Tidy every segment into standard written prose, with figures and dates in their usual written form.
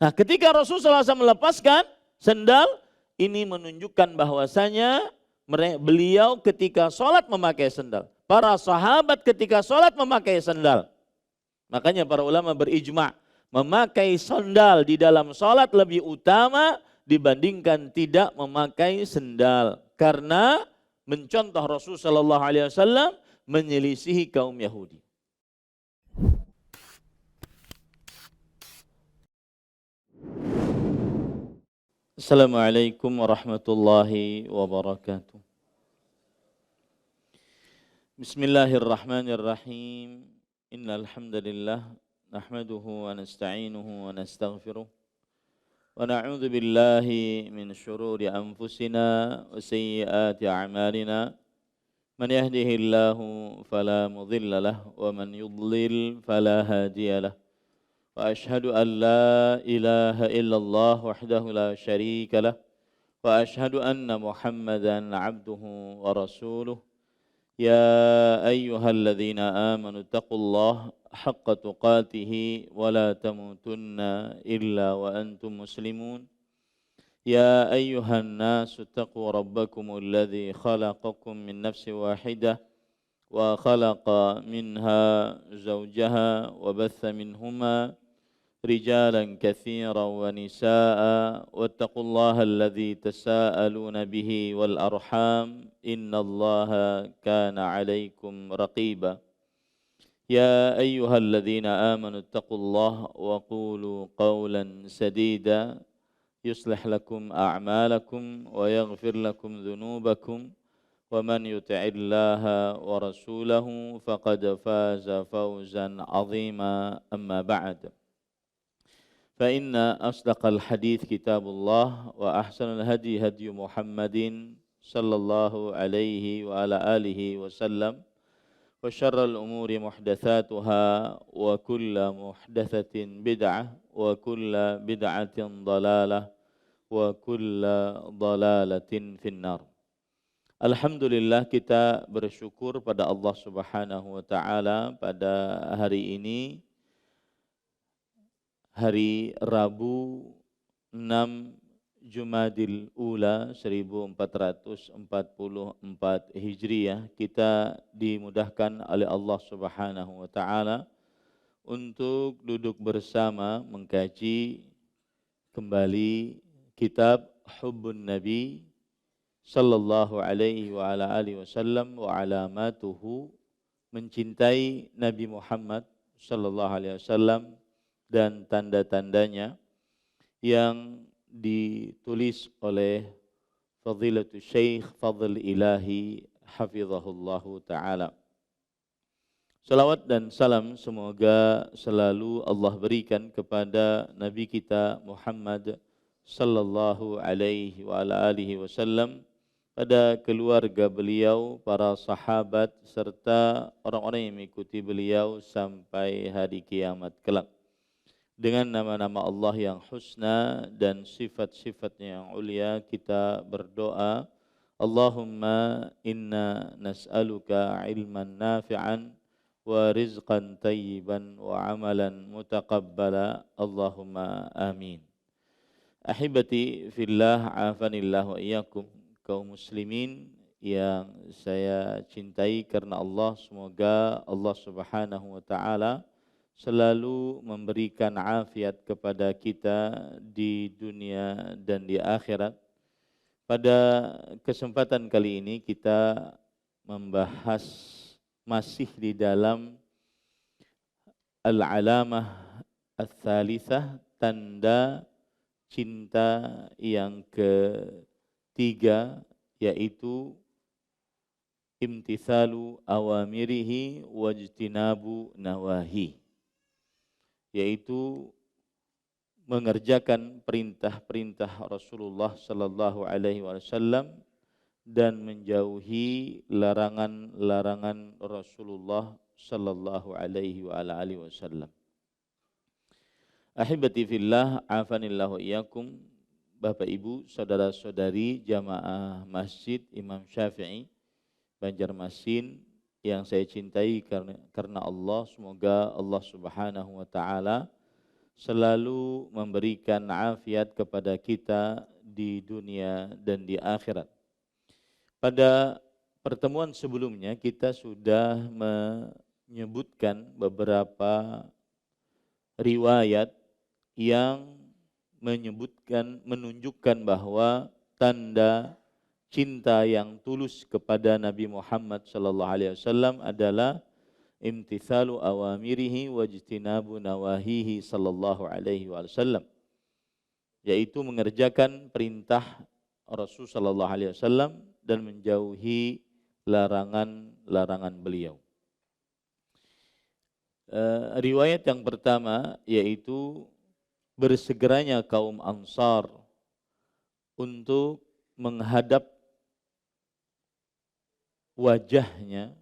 Nah, ketika Rasulullah SAW melepaskan sendal, ini menunjukkan bahwasanya beliau ketika sholat memakai sendal. Para sahabat ketika sholat memakai sendal. Makanya para ulama berijma' memakai sandal di dalam sholat lebih utama dibandingkan tidak memakai sendal. Karena mencontoh Rasulullah SAW menyelisihi kaum Yahudi. Assalamualaikum warahmatullahi wabarakatuh. Bismillahirrahmanirrahim. Innal hamdalillah nahmaduhu wa nasta'inuhu wa nastaghfiruh wa na'udzu billahi min shururi anfusina wa sayyiati a'malina. Man yahdihillahu fala mudilla lahu wa man yudlil fala hadiya lahu. Wa ashhadu an la ilaha illallah wahdahu la syarika lah wa ashhadu anna Muhammadan 'abduhu wa rasuluh. Ya ayyuhalladzina amanu taqullaha haqqa tuqatih wa la tamutunna illa wa antum muslimun. Ya ayyuhan nasu taqu rabbakumul ladzi khalaqakum min nafsin wahidah wa khalaqa minha zawjaha wa batha minhuma rijalan katsiran wa nisaa'a wattaqullaha alladzi tasaaluna bihi wal arham innallaha kana 'alaikum raqiba. Ya ayyuhalladzina amanu taqullaha wa qulu qawlan sadida yuslih lakum a'malakum wa yaghfir lakum dhunubakum wa man yuti'illaha wa rasulahu faqad faza fawzan 'azima amma ba'd. Fa inna asdaqal hadits kitabullah wa ahsanal hadi hadi Muhammadin sallallahu alaihi wa ala alihi wasallam wa syarrul umuri muhdatsatuha wa kullu muhdatsatin bid'ah wa kullu bid'atin dhalalah wa kullu dhalalatin finnar. Alhamdulillah, kita bersyukur pada Allah Subhanahu wa taala pada hari ini, hari Rabu 6 Jumadil Ula 1444 Hijriah, kita dimudahkan oleh Allah Subhanahu wa taala untuk duduk bersama mengkaji kembali kitab Hubbun Nabi sallallahu alaihi wa ala alihi wasallam wa alamatuhu, mencintai Nabi Muhammad sallallahu alaihi wasallam dan tanda-tandanya, yang ditulis oleh Fadilatul Syekh Fadl Ilahi hafizahullahu ta'ala. Salawat dan salam semoga selalu Allah berikan kepada Nabi kita Muhammad sallallahu alaihi wa ala alihi wasallam, pada keluarga beliau, para sahabat, serta orang-orang yang mengikuti beliau sampai hari kiamat kelak. Dengan nama-nama Allah yang husna dan sifat-sifatnya yang ulia, kita berdoa, Allahumma inna nas'aluka ilman nafi'an wa rizqan tayyiban wa amalan mutaqabbala, Allahumma amin. Ahibati fillah, afanillah wa iyyakum, kaum muslimin yang saya cintai karena Allah, semoga Allah Subhanahu wa taala selalu memberikan afiat kepada kita di dunia dan di akhirat. Pada kesempatan kali ini kita membahas masih di dalam al-alamah ats-tsalitsah, tanda cinta yang ketiga, yaitu imtithalu awamirihi wajtinabu nawahi, yaitu mengerjakan perintah-perintah Rasulullah sallallahu alaihi wasallam dan menjauhi larangan-larangan Rasulullah sallallahu alaihi wasallam. Ahibati fillah, afanillahu iyyakum, Bapak Ibu, saudara-saudari jamaah Masjid Imam Syafi'i Banjarmasin yang saya cintai karena Allah, semoga Allah Subhanahu wa taala selalu memberikan afiat kepada kita di dunia dan di akhirat. Pada pertemuan sebelumnya kita sudah menyebutkan beberapa riwayat yang menunjukkan bahwa tanda cinta yang tulus kepada Nabi Muhammad sallallahu alaihi wasallam adalah imtithalu awamirihi wajtinabu nawahihi sallallahu alaihi wasallam, yaitu mengerjakan perintah Rasul sallallahu alaihi wasallam dan menjauhi larangan-larangan beliau. Riwayat yang pertama yaitu bersegeranya kaum Ansar untuk menghadap wajahnya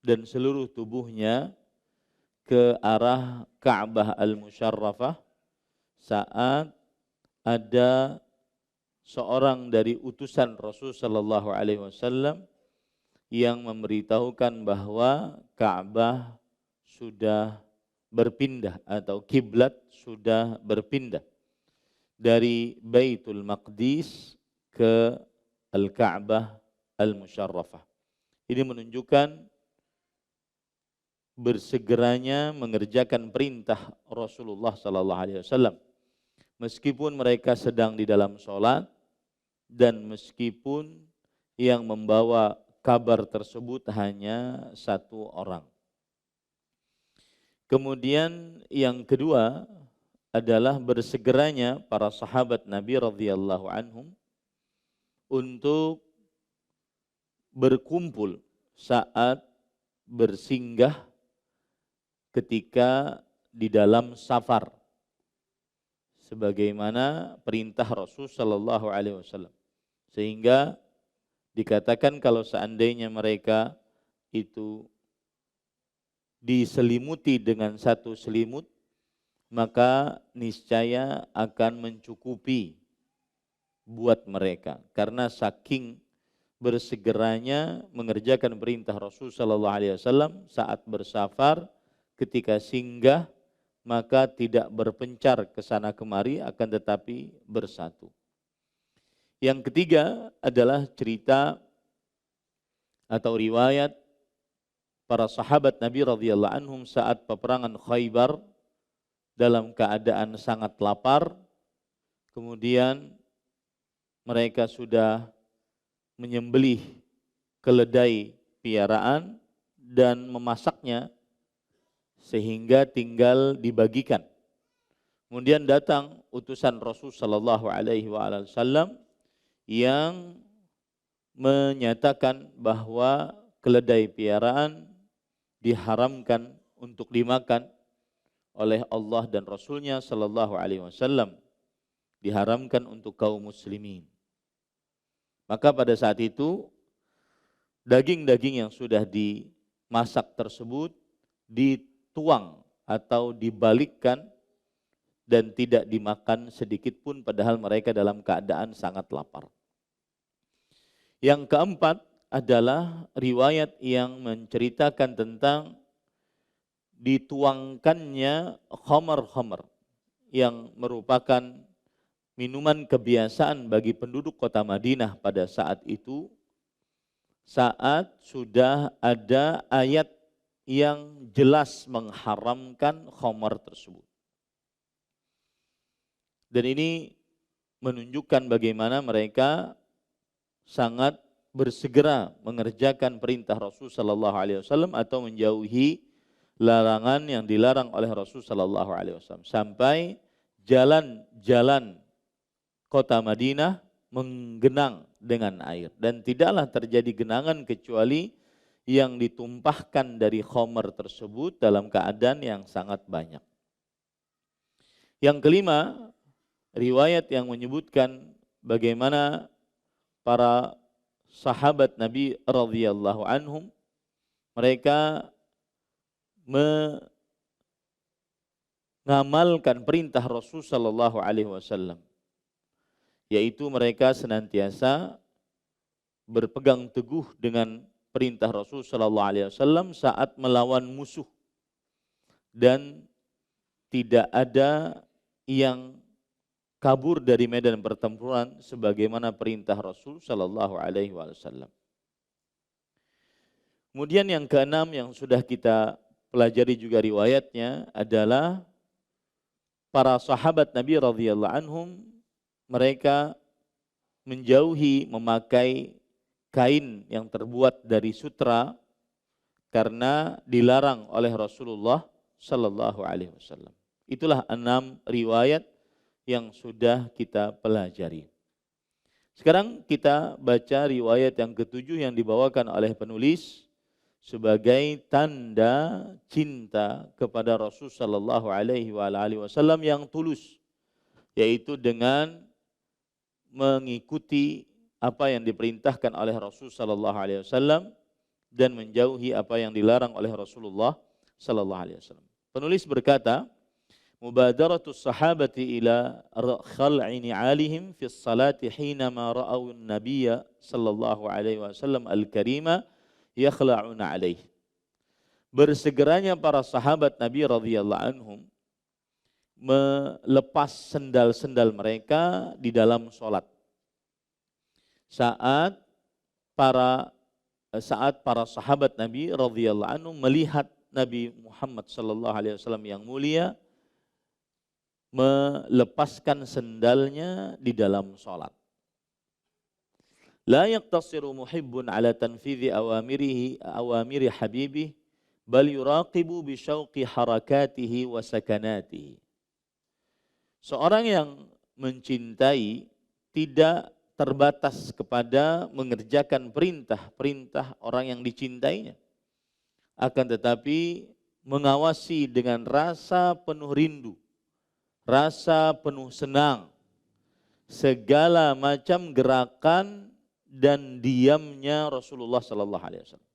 dan seluruh tubuhnya ke arah Ka'bah Al-Musyarrafah saat ada seorang dari utusan Rasul sallallahu alaihi wasallam yang memberitahukan bahwa Ka'bah sudah berpindah atau kiblat sudah berpindah dari Baitul Maqdis ke Al-Ka'bah Al-Musyarrafah. Ini menunjukkan bersegeranya mengerjakan perintah Rasulullah sallallahu alaihi wasallam meskipun mereka sedang di dalam sholat dan meskipun yang membawa kabar tersebut hanya satu orang. Kemudian yang kedua adalah bersegeranya para sahabat Nabi radhiyallahu anhum untuk berkumpul saat bersinggah ketika di dalam safar, sebagaimana perintah Rasul sallallahu alaihi wasallam. Sehingga dikatakan kalau seandainya mereka itu diselimuti dengan satu selimut, maka niscaya akan mencukupi buat mereka, karena saking bersegeranya mengerjakan perintah Rasul sallallahu alaihi wasallam saat bersafar. Ketika singgah maka tidak berpencar ke sana kemari, akan tetapi bersatu. Yang ketiga adalah cerita atau riwayat para sahabat Nabi radhiyallahu anhum saat peperangan Khaybar dalam keadaan sangat lapar. Kemudian mereka sudah menyembelih keledai piaraan dan memasaknya sehingga tinggal dibagikan. Kemudian datang utusan Rasul sallallahu alaihi wasallam yang menyatakan bahwa keledai piaraan diharamkan untuk dimakan oleh Allah dan Rasulnya sallallahu alaihi wasallam, diharamkan untuk kaum muslimin. Maka pada saat itu daging-daging yang sudah dimasak tersebut dituang atau dibalikkan dan tidak dimakan sedikit pun, padahal mereka dalam keadaan sangat lapar. Yang keempat adalah riwayat yang menceritakan tentang dituangkannya khamar-khamar yang merupakan minuman kebiasaan bagi penduduk kota Madinah pada saat itu, saat sudah ada ayat yang jelas mengharamkan khamar tersebut. Dan ini menunjukkan bagaimana mereka sangat bersegera mengerjakan perintah Rasul sallallahu alaihi wasallam atau menjauhi larangan yang dilarang oleh Rasul sallallahu alaihi wasallam, sampai jalan-jalan kota Madinah menggenang dengan air, dan tidaklah terjadi genangan kecuali yang ditumpahkan dari khamar tersebut dalam keadaan yang sangat banyak. Yang kelima, riwayat yang menyebutkan bagaimana para sahabat Nabi radhiyallahu anhum mereka mengamalkan perintah Rasul sallallahu alaihi wasallam, yaitu mereka senantiasa berpegang teguh dengan perintah Rasul sallallahu alaihi wasallam saat melawan musuh dan tidak ada yang kabur dari medan pertempuran sebagaimana perintah Rasul sallallahu alaihi wasallam. Kemudian yang keenam yang sudah kita pelajari juga riwayatnya adalah para sahabat Nabi radhiyallahu anhum, mereka menjauhi memakai kain yang terbuat dari sutra karena dilarang oleh Rasulullah sallallahu alaihi wasallam. Itulah 6 riwayat yang sudah kita pelajari. Sekarang kita baca riwayat yang ketujuh yang dibawakan oleh penulis sebagai tanda cinta kepada Rasul sallallahu alaihi wasallam yang tulus, yaitu dengan mengikuti apa yang diperintahkan oleh Rasul sallallahu alaihi wasallam dan menjauhi apa yang dilarang oleh Rasulullah sallallahu alaihi wasallam. Penulis berkata, mubadaratus sahabati ila khal'i ni'alihim fi ssalati hinama ra'aw an-nabiyya sallallahu alaihi wasallam al-karima yakhla'una alaihi. Bersegeranya para sahabat Nabi radhiyallahu anhum melepas sendal-sendal mereka di dalam sholat. Saat para sahabat Nabi radhiyallahu anhum melihat Nabi Muhammad sallallahu alaihi wasallam yang mulia melepaskan sendalnya di dalam sholat. La yaqtasiru muhibbun ala tanfidhi awamiri habibih bal yuraqibu bi syauqi harakatihi wa sakanatihi. Seorang yang mencintai tidak terbatas kepada mengerjakan perintah-perintah orang yang dicintainya, akan tetapi mengawasi dengan rasa penuh rindu, rasa penuh senang segala macam gerakan dan diamnya Rasulullah sallallahu alaihi wasallam.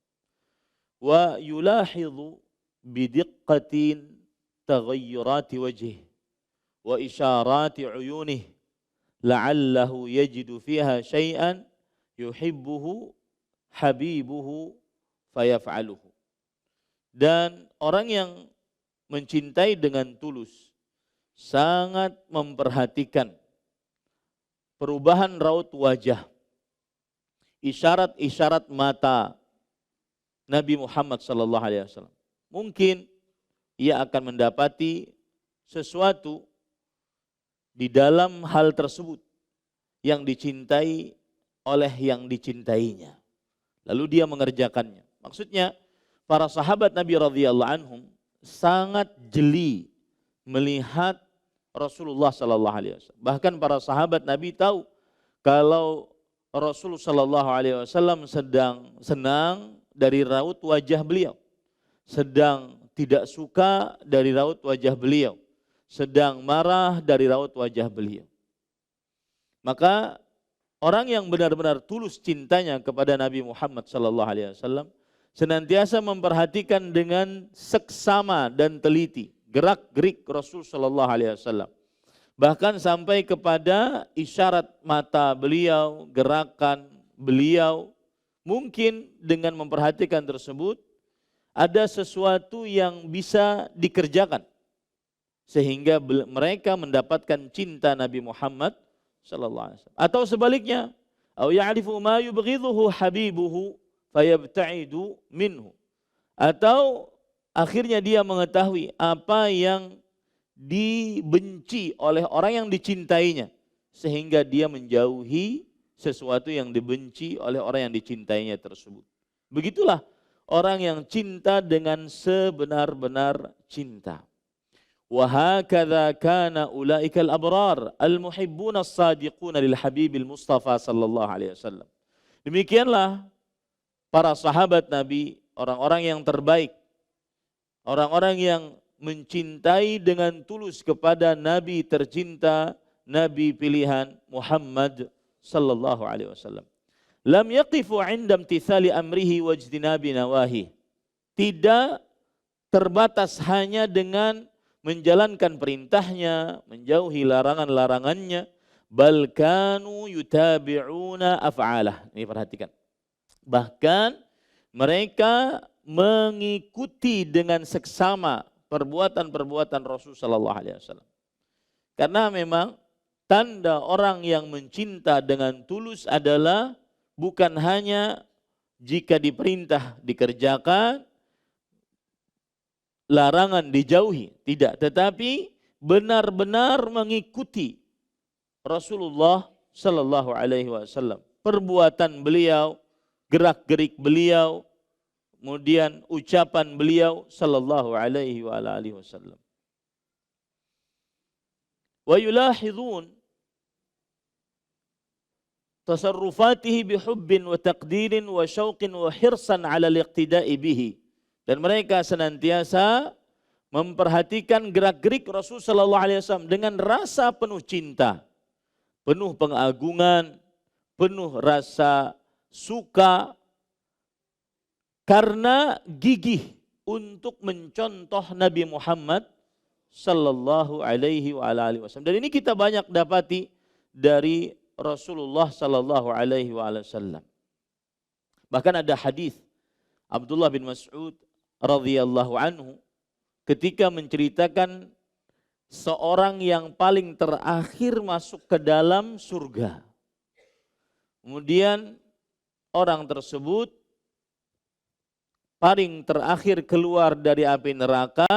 Wa yulahidhu bidiqqatin taghayyurati wajhihi wa isyarati uyunihi la'allahu yajidu fiha syai'an yuhibbuhu habibuhu fayaf'aluhu. Dan orang yang mencintai dengan tulus sangat memperhatikan perubahan raut wajah, isyarat-isyarat mata Nabi Muhammad sallallahu alaihi wasallam. Mungkin ia akan mendapati sesuatu di dalam hal tersebut yang dicintai oleh yang dicintainya. Lalu dia mengerjakannya. Maksudnya para sahabat Nabi radhiyallahu anhum sangat jeli melihat Rasulullah sallallahu alaihi wasallam. Bahkan para sahabat Nabi tahu kalau Rasul sallallahu alaihi wasallam sedang senang dari raut wajah beliau, sedang tidak suka dari raut wajah beliau, sedang marah dari raut wajah beliau. Maka orang yang benar-benar tulus cintanya kepada Nabi Muhammad sallallahu alaihi wasallam senantiasa memperhatikan dengan seksama dan teliti gerak-gerik Rasul sallallahu alaihi wasallam. Bahkan sampai kepada isyarat mata beliau, gerakan beliau, mungkin dengan memperhatikan tersebut ada sesuatu yang bisa dikerjakan sehingga mereka mendapatkan cinta Nabi Muhammad sallallahu alaihi wasallam. Atau sebaliknya, au ya'rifu ma yubghidhuhu habibuhu fayabta'idu minhu. Atau akhirnya dia mengetahui apa yang dibenci oleh orang yang dicintainya sehingga dia menjauhi sesuatu yang dibenci oleh orang yang dicintainya tersebut. Begitulah orang yang cinta dengan sebenar-benar cinta. Wa hakadza kana ulaikal abrar al-muhibbuna as-sadiquna lil habibil Mustafa sallallahu alaihi wasallam. Demikianlah para sahabat Nabi, orang-orang yang terbaik, orang-orang yang mencintai dengan tulus kepada Nabi tercinta, Nabi pilihan Muhammad sallallahu alaihi wasallam. Lam yaqifu 'inda imtithali amrihi wa ijtinabi nawahi. Tidak terbatas hanya dengan menjalankan perintahnya, menjauhi larangan-larangannya, bal kanu yutabi'una af'alah. Ini perhatikan. Bahkan mereka mengikuti dengan seksama perbuatan-perbuatan Rasul sallallahu alaihi wasallam. Karena memang tanda orang yang mencinta dengan tulus adalah bukan hanya jika diperintah dikerjakan, larangan dijauhi, tidak, tetapi benar-benar mengikuti Rasulullah sallallahu alaihi wasallam. Perbuatan beliau, gerak-gerik beliau, kemudian ucapan beliau sallallahu alaihi wa alihi wasallam. Wa yulahidun tasarrufatihi bihubbin wa taqdirin wa syauqin wa hirsan ala liqtida'i bihi. Dan mereka senantiasa memperhatikan gerak-gerik Rasul sallallahu alaihi wasallam dengan rasa penuh cinta, penuh pengagungan, penuh rasa suka, karena gigih untuk mencontoh Nabi Muhammad sallallahu alaihi wa alihi wasallam. Dan ini kita banyak dapati dari Rasulullah sallallahu alaihi wa alihi wasallam. Bahkan ada hadis Abdullah bin Mas'ud radhiyallahu anhu ketika menceritakan seorang yang paling terakhir masuk ke dalam surga. Kemudian orang tersebut paling terakhir keluar dari api neraka,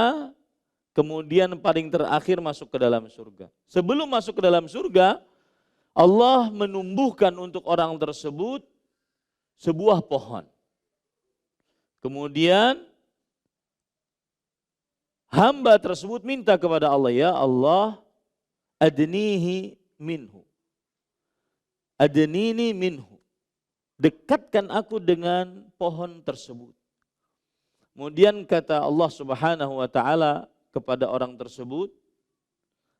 kemudian paling terakhir masuk ke dalam surga. Sebelum masuk ke dalam surga, Allah menumbuhkan untuk orang tersebut sebuah pohon. Kemudian hamba tersebut minta kepada Allah, ya Allah, adnihi minhu. Adnini minhu. Dekatkan aku dengan pohon tersebut. Kemudian kata Allah Subhanahu wa taala kepada orang tersebut,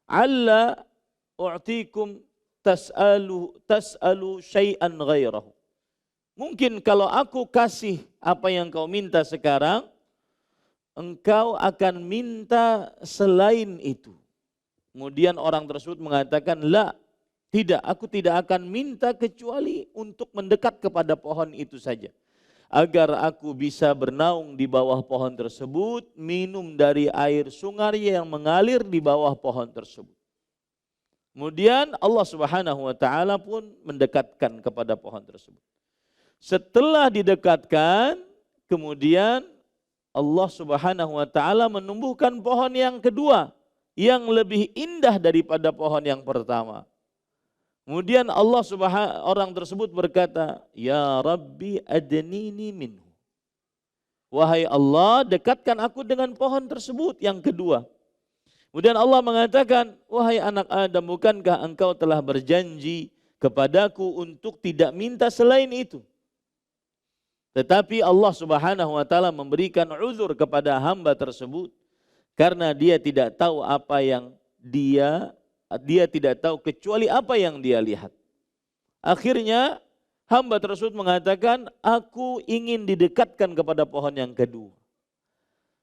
"Alla u'tikum tas'alu syai'an ghairahu." Mungkin kalau aku kasih apa yang kau minta sekarang, engkau akan minta selain itu. Kemudian orang tersebut mengatakan, "La, tidak, aku tidak akan minta kecuali untuk mendekat kepada pohon itu saja. Agar aku bisa bernaung di bawah pohon tersebut, minum dari air sungai yang mengalir di bawah pohon tersebut." Kemudian Allah Subhanahu wa taala pun mendekatkan kepada pohon tersebut. Setelah didekatkan, kemudian Allah Subhanahu wa taala menumbuhkan pohon yang kedua yang lebih indah daripada pohon yang pertama. Kemudian orang tersebut berkata, "Ya Rabbi adnini minhu." Wahai Allah, dekatkan aku dengan pohon tersebut yang kedua. Kemudian Allah mengatakan, "Wahai anak Adam, bukankah engkau telah berjanji kepadaku untuk tidak minta selain itu?" Tetapi Allah Subhanahu wa taala memberikan uzur kepada hamba tersebut karena dia tidak tahu apa yang dia tidak tahu kecuali apa yang dia lihat. Akhirnya hamba tersebut mengatakan, "Aku ingin didekatkan kepada pohon yang kedua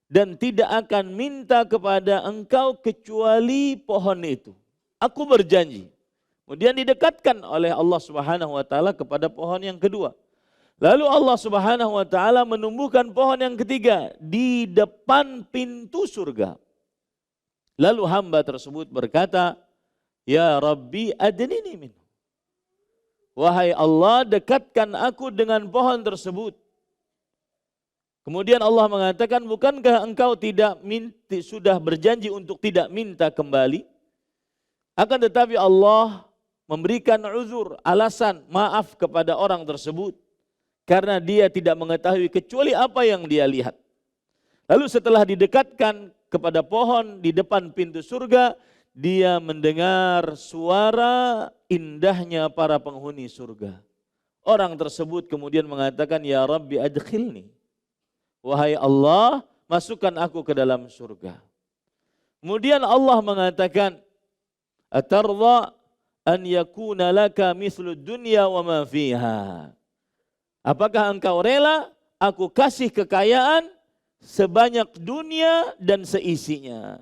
dan tidak akan minta kepada engkau kecuali pohon itu. Aku berjanji." Kemudian didekatkan oleh Allah Subhanahu wa taala kepada pohon yang kedua. Lalu Allah Subhanahu wa taala menumbuhkan pohon yang ketiga di depan pintu surga. Lalu hamba tersebut berkata, "Ya Rabbi adnini minhu." Wahai Allah, dekatkan aku dengan pohon tersebut. Kemudian Allah mengatakan, "Bukankah engkau sudah berjanji untuk tidak minta kembali?" Akan tetapi Allah memberikan uzur, alasan, maaf kepada orang tersebut karena dia tidak mengetahui kecuali apa yang dia lihat. Lalu setelah didekatkan kepada pohon di depan pintu surga, dia mendengar suara indahnya para penghuni surga. Orang tersebut kemudian mengatakan, "Ya Rabbi adkhilni." Wahai Allah, masukkan aku ke dalam surga. Kemudian Allah mengatakan, "Atardha an yakuna laka mithlu dunya wa ma fiha." Apakah engkau rela aku kasih kekayaan sebanyak dunia dan seisinya?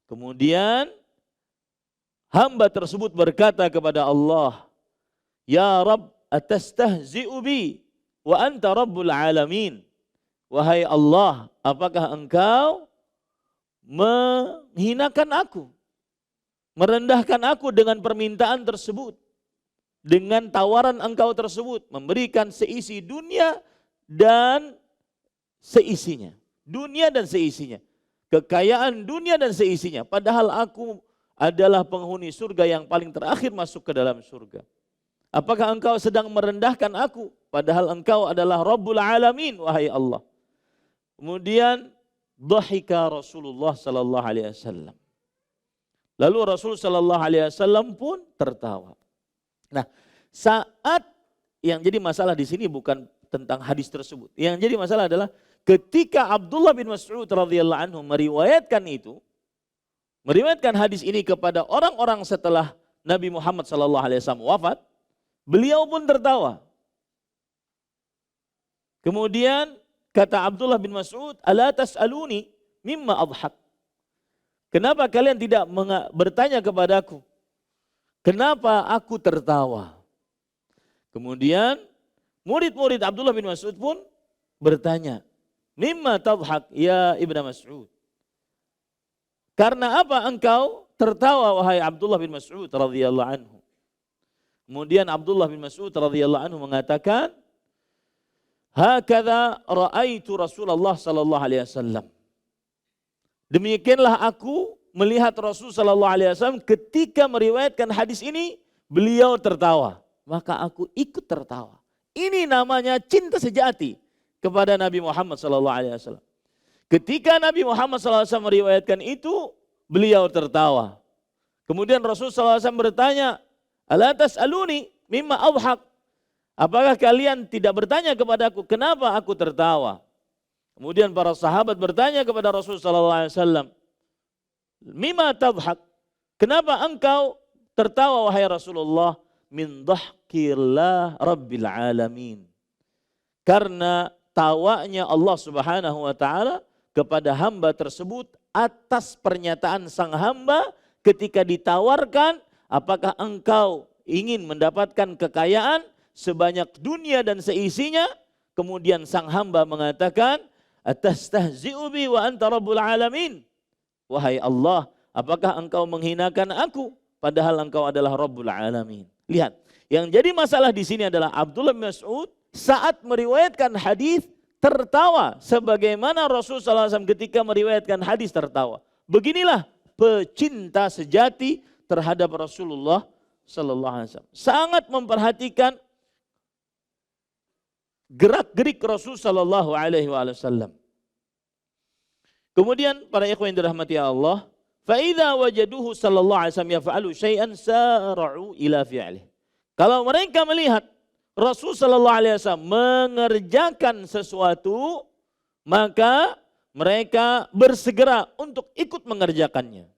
Kemudian hamba tersebut berkata kepada Allah, "Ya Rabb, atastahzi'u bi wa anta rabbul alamin." Wahai Allah, apakah engkau menghinakan aku, merendahkan aku dengan permintaan tersebut, dengan tawaran engkau tersebut, memberikan seisi dunia dan seisinya. Dunia dan seisinya. Kekayaan dunia dan seisinya. Padahal aku adalah penghuni surga yang paling terakhir masuk ke dalam surga. Apakah engkau sedang merendahkan aku? Padahal engkau adalah Rabbul Alamin, wahai Allah. Kemudian dhahika Rasulullah sallallahu alaihi wasallam. Lalu Rasul sallallahu alaihi wasallam pun tertawa. Nah, saat yang jadi masalah di sini bukan tentang hadis tersebut. Yang jadi masalah adalah ketika Abdullah bin Mas'ud radhiyallahu anhu meriwayatkan hadis ini kepada orang-orang setelah Nabi Muhammad sallallahu alaihi wasallam wafat, beliau pun tertawa. Kemudian kata Abdullah bin Mas'ud, "Ala tas'aluni mimma adhak?" Kenapa kalian tidak bertanya kepadaku? Kenapa aku tertawa? Kemudian murid-murid Abdullah bin Mas'ud pun bertanya, "Mimma tadhak ya Ibnu Mas'ud?" Karena apa engkau tertawa wahai Abdullah bin Mas'ud radhiyallahu anhu? Kemudian Abdullah bin Mas'ud radhiyallahu anhu mengatakan, "Hakadha ra'aitu Rasulullah sallallahu alaihi wasallam." Demikianlah aku melihat Rasul sallallahu alaihi wasallam ketika meriwayatkan hadis ini, beliau tertawa, maka aku ikut tertawa. Ini namanya cinta sejati kepada Nabi Muhammad sallallahu alaihi wasallam. Ketika Nabi Muhammad sallallahu alaihi wasallam meriwayatkan itu, beliau tertawa. Kemudian Rasul sallallahu alaihi wasallam bertanya, "Ala tas'aluni mimma adhak?" Apakah kalian tidak bertanya kepadaku kenapa aku tertawa? Kemudian para sahabat bertanya kepada Rasul sallallahu alaihi wasallam, "Mimma tadhak?" Kenapa engkau tertawa wahai Rasulullah? Min dhahkillah rabbil alamin. Karena tawanya Allah Subhanahu wa taala kepada hamba tersebut atas pernyataan sang hamba ketika ditawarkan, apakah engkau ingin mendapatkan kekayaan sebanyak dunia dan seisinya? Kemudian sang hamba mengatakan, "Atastahzi'u bi wa anta rabbul alamin?" Wahai Allah, apakah engkau menghinakan aku padahal engkau adalah Rabbul Alamin? Lihat, yang jadi masalah di sini adalah Abdullah bin Mas'ud saat meriwayatkan hadis tertawa sebagaimana Rasul sallallahu alaihi wasallam ketika meriwayatkan hadis tertawa. Beginilah pecinta sejati terhadap Rasulullah sallallahu alaihi wasallam. Sangat memperhatikan gerak-gerik Rasul sallallahu alaihi wasallam. Kemudian para ikhwan yang dirahmati Allah, fa idza wajaduhu sallallahu alaihi wasallam yaf'alu syai'an sara'u ila fi'lihi. Kalau mereka melihat Rasul sallallahu alaihi wasallam mengerjakan sesuatu, maka mereka bersegera untuk ikut mengerjakannya.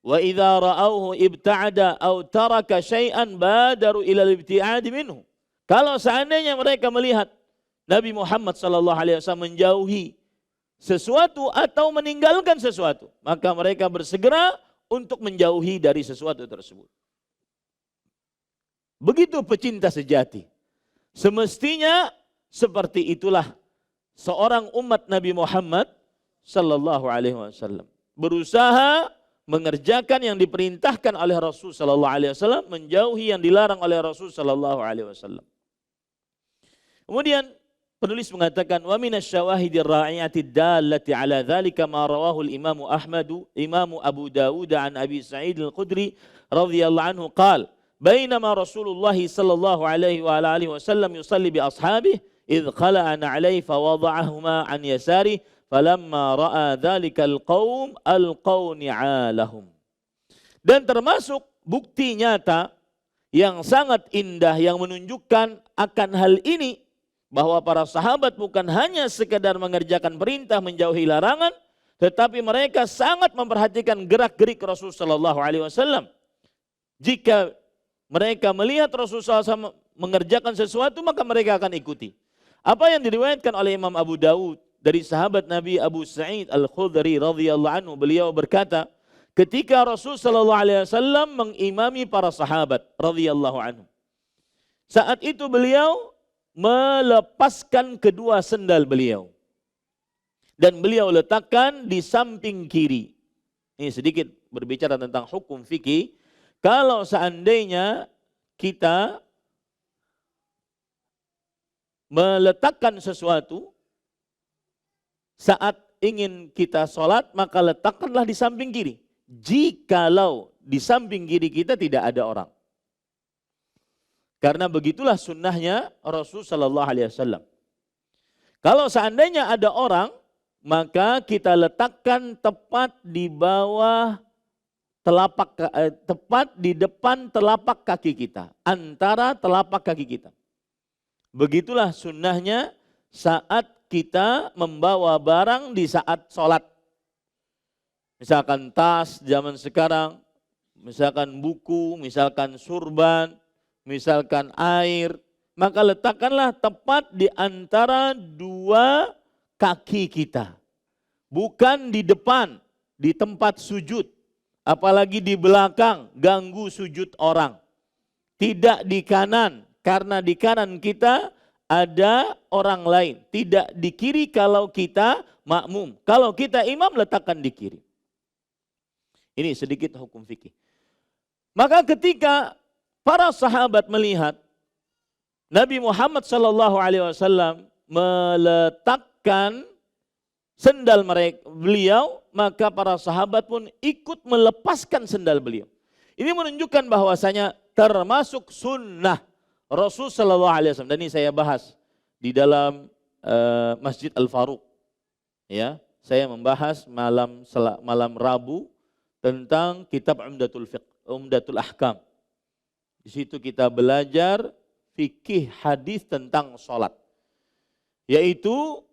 Wa idza ra'awhu ibta'ada aw taraka syai'an badaru ila al-ibti'ad minhu. Kalau seandainya mereka melihat Nabi Muhammad sallallahu alaihi wasallam menjauhi sesuatu atau meninggalkan sesuatu, maka mereka bersegera untuk menjauhi dari sesuatu tersebut. Begitu pecinta sejati. Semestinya seperti itulah seorang umat Nabi Muhammad sallallahu alaihi wasallam. Berusaha mengerjakan yang diperintahkan oleh Rasul sallallahu alaihi wasallam, menjauhi yang dilarang oleh Rasul sallallahu alaihi wasallam. Kemudian penulis mengatakan wa minasy-syawahidir ra'iyatid dallati ala dzalika ma rawahu al-Imam Abu Dawud an Abi Sa'id al-Khudri radhiyallahu anhu qala bainama Rasulullah sallallahu alaihi wa alihi wasallam yusalli bi ashabihi idh qala'a na'layhi fa wada'ahuma an yasarihi falamma ra'a dzalika al-qaum alqaw ni'alahum. Dan termasuk bukti nyata yang sangat indah yang menunjukkan akan hal ini, bahwa para sahabat bukan hanya sekedar mengerjakan perintah menjauhi larangan, tetapi mereka sangat memperhatikan gerak-gerik Rasul sallallahu alaihi wasallam. Jika mereka melihat Rasul sallallahu alaihi wasallam mengerjakan sesuatu, maka mereka akan ikuti. Apa yang diriwayatkan oleh Imam Abu Dawud dari sahabat Nabi Abu Sa'id Al-Khudri radhiyallahu anhu, beliau berkata, ketika Rasul sallallahu alaihi wasallam mengimami para sahabat radhiyallahu anhu, saat itu beliau melepaskan kedua sendal beliau dan beliau letakkan di samping kiri. Ini sedikit berbicara tentang hukum fikih. Kalau seandainya kita meletakkan sesuatu saat ingin kita sholat, maka letakkanlah di samping kiri. Jikalau di samping kiri kita tidak ada orang. Karena begitulah sunnahnya Rasul Sallallahu Alaihi Wasallam. Kalau seandainya ada orang, maka kita letakkan tepat di bawah tepat di depan telapak kaki kita, antara telapak kaki kita. Begitulah sunnahnya saat kita membawa barang di saat sholat. Misalkan tas zaman sekarang, misalkan buku, misalkan surban, misalkan air, maka letakkanlah tepat di antara dua kaki kita. Bukan di depan, di tempat sujud. Apalagi di belakang, ganggu sujud orang. Tidak di kanan, karena di kanan kita ada orang lain. Tidak di kiri kalau kita makmum. Kalau kita imam, letakkan di kiri. Ini sedikit hukum fikih. Maka ketika para sahabat melihat Nabi Muhammad SAW meletakkan sendal beliau, maka para sahabat pun ikut melepaskan sendal beliau. Ini menunjukkan bahwasanya termasuk sunnah Rasul SAW. Dan ini saya bahas di dalam Masjid Al-Faruq. Ya, saya membahas malam Rabu tentang kitab Umdatul Ahkam. Di situ kita belajar fikih hadis tentang sholat. Yaitu